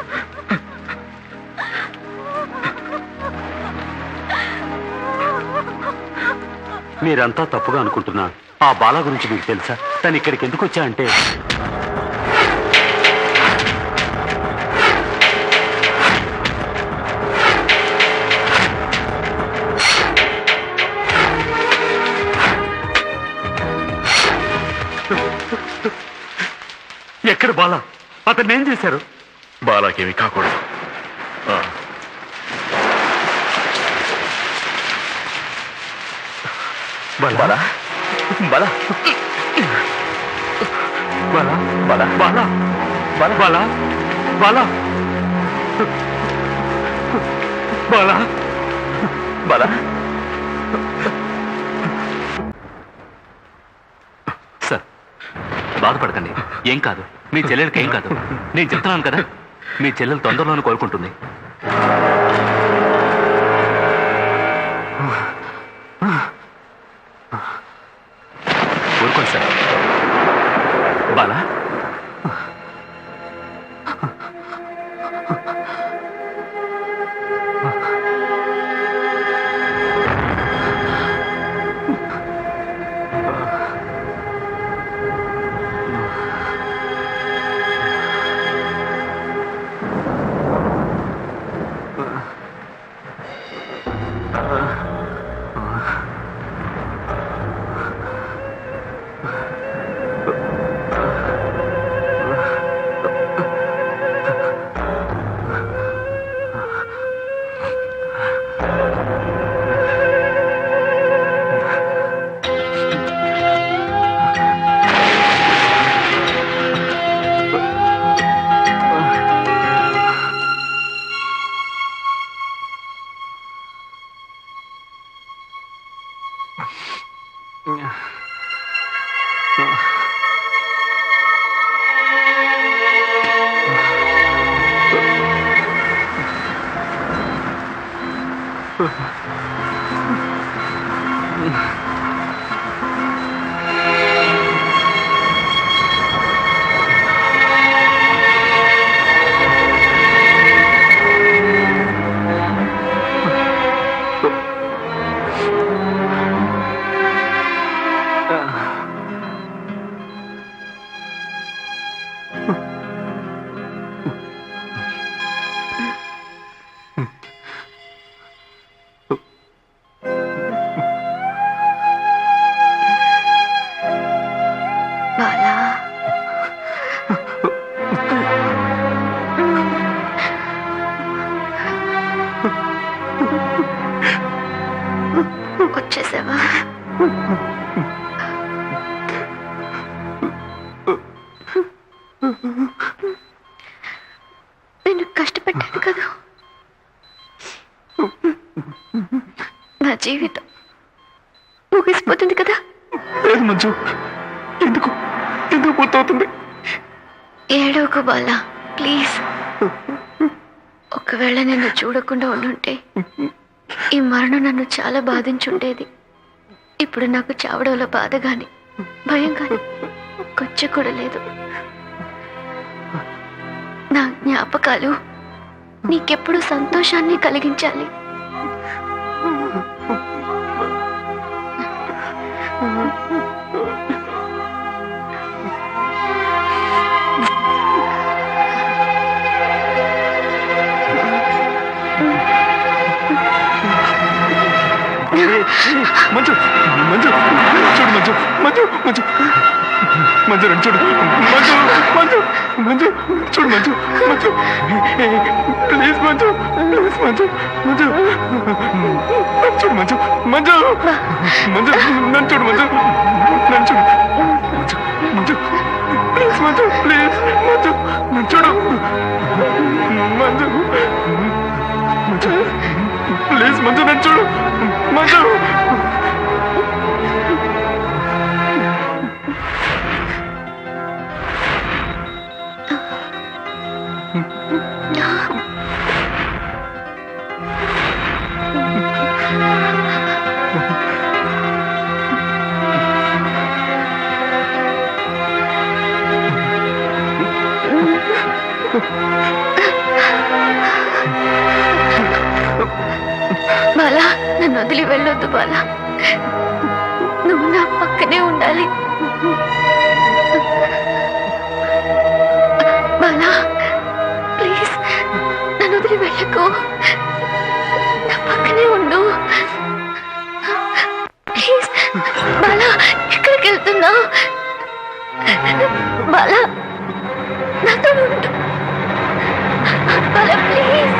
మీరంతా తప్పుగా అనుకుంటున్నా. ఆ బాల గురించి మీకు తెలుసా? తను ఇక్కడికి ఎందుకు వచ్చా అంటే ఎక్కడ బాలా? అతన్ని ఏం చేశారు? బాలాకేమీ కాకూడదు. బాలా బాలా బాలా బాలా బాలా బాలా బాలా బాలా బాలా బాలా. సార్, బాధపడకండి, ఏం కాదు. మీ చెల్లెలకి ఏం కాదు. నేను చెప్తున్నాను కదా, మీ చెల్లెలు తొందరలోనే కోలుకుంటుంది. ఊరుకోండి సార్. బాలా బాలా వచ్చేసావా? నేను కష్టపడ్డాను కదా, నా జీవితం ముగిసిపోతుంది కదా. లేదు మంజు, ఎందుకు ఎందుకు పూర్తవుతుంది? ఏడవకు బాలా, ప్లీజ్. ఒకవేళ నిన్ను చూడకుండా ఉండుంటే ఈ మరణం నన్ను చాలా బాధించుండేది. ఇప్పుడు నాకు చావడంలో బాధ గాని భయం గాని కొంచెం కూడా లేదు. నా జ్ఞాపకాలు నీకెప్పుడు సంతోషాన్ని కలిగించాలి. మంజు మంజు చూడు మంజు మంజు మంజు మంజు నన్ను చూడు. మంజు మంజు మంజు చూడు. మంజు మంజు ప్లీజ్ మంజు, ప్లీజ్ మంజు, మంజు నన్ను చూడు. మంజు మంజు మంజు నన్ను చూడు. మంజు నన్ను చూడు. మంజు మంజు ప్లీజ్ మంజు, ప్లీజ్ మంజు నన్ను చూడు. మంజు మంజు ప్లీజ్ మంజు నన్ను చూడు. మంజు బాలా, నన్ను వదిలి వెళ్ళొద్దు బాలా. నువ్వు నా పక్కనే ఉండాలి బాలా. ప్లీజ్ నన్ను వదిలి వెళ్ళకు, నా పక్కనే ఉండు ప్లీజ్. బాలా, ఎక్కడికి వెళ్తున్నావు? బాలా, నాతో ఉండు బాలా, ప్లీజ్.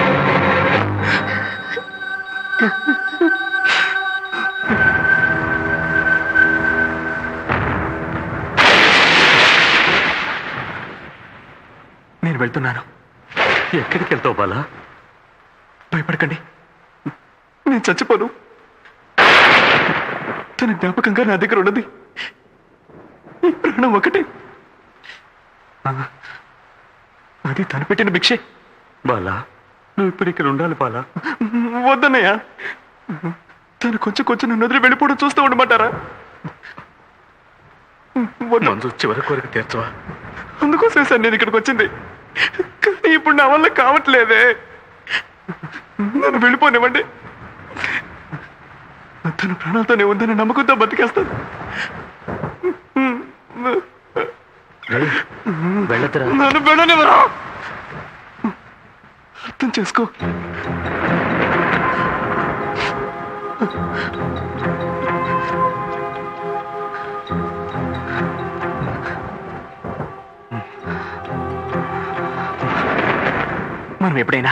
నేను వెళ్తున్నాను. ఎక్కడికి వెళ్తావు బాలా? భయపడకండి, నేను చచ్చిపోను. తన జ్ఞాపకంగా నా దగ్గర ఉన్నది ఈ ప్రాణం ఒకటే. అది తను పెట్టిన భిక్షే. బాలా, నువ్వు ఇప్పుడు ఇక్కడ ఉండాలి బాలా. వద్దన్నయ్య, తను కొంచెం కొంచెం నన్ను వదిలి వెళ్ళిపోవడం చూస్తూ ఉండమంటారా? మంజు చివరి కోరిక తీర్చవా? అందుకోసమే సార్ నేను ఇక్కడికి వచ్చింది. కానీ ఇప్పుడు నా వల్ల కావట్లేదే. నన్ను వెళ్ళిపోనివ్వండి. తన ప్రాణాలతోనే ఉందని నమ్మకంతో బతికేస్తాను. వెళ్ళదురా. నన్ను వెళ్ళనివ్వరా? అర్థం చేసుకో. మనం ఎప్పుడైనా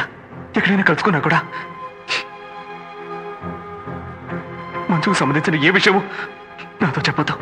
ఎక్కడైనా కలుసుకున్నా కూడా మంచుకు సంబంధించిన ఏ విషయము నాతో చెప్పొద్దు.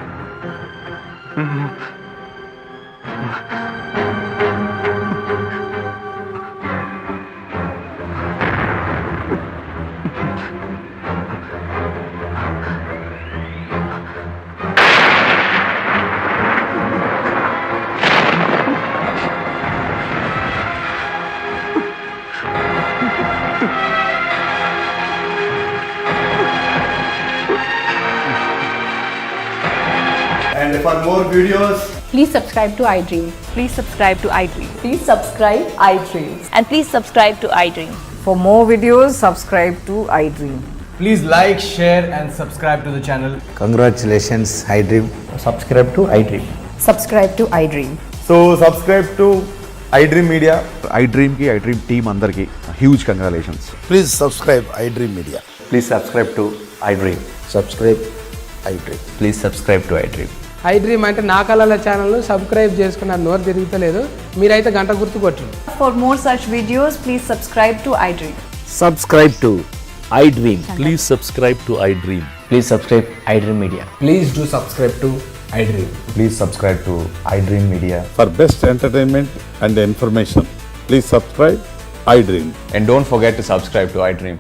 And for more videos, Please subscribe to iDream. Please subscribe to iDream. Please subscribe iDream. And please subscribe to iDream. For more videos, subscribe to iDream. please like, share and subscribe to the channel. Congratulations, iDream. Subscribe to iDream. Subscribe to iDream. So subscribe to iDream Media. iDream ki iDream team andarki huge congratulations. Please subscribe iDream Media. Please subscribe to iDream. Subscribe iDream. Please subscribe to iDream. iDream అంటే నా కళల ఛానల్ను subscribe చేసుకున్నారు. నోరు తిరుగుతలేదు, మీరైతే గంట గుర్తు కొట్టండి. For more such videos, please subscribe to iDream. Subscribe to iDream. Please subscribe to iDream. Please subscribe iDream Media. Please do subscribe to iDream. Please subscribe to iDream Media. For best entertainment and information, please subscribe iDream. And don't forget to subscribe to iDream.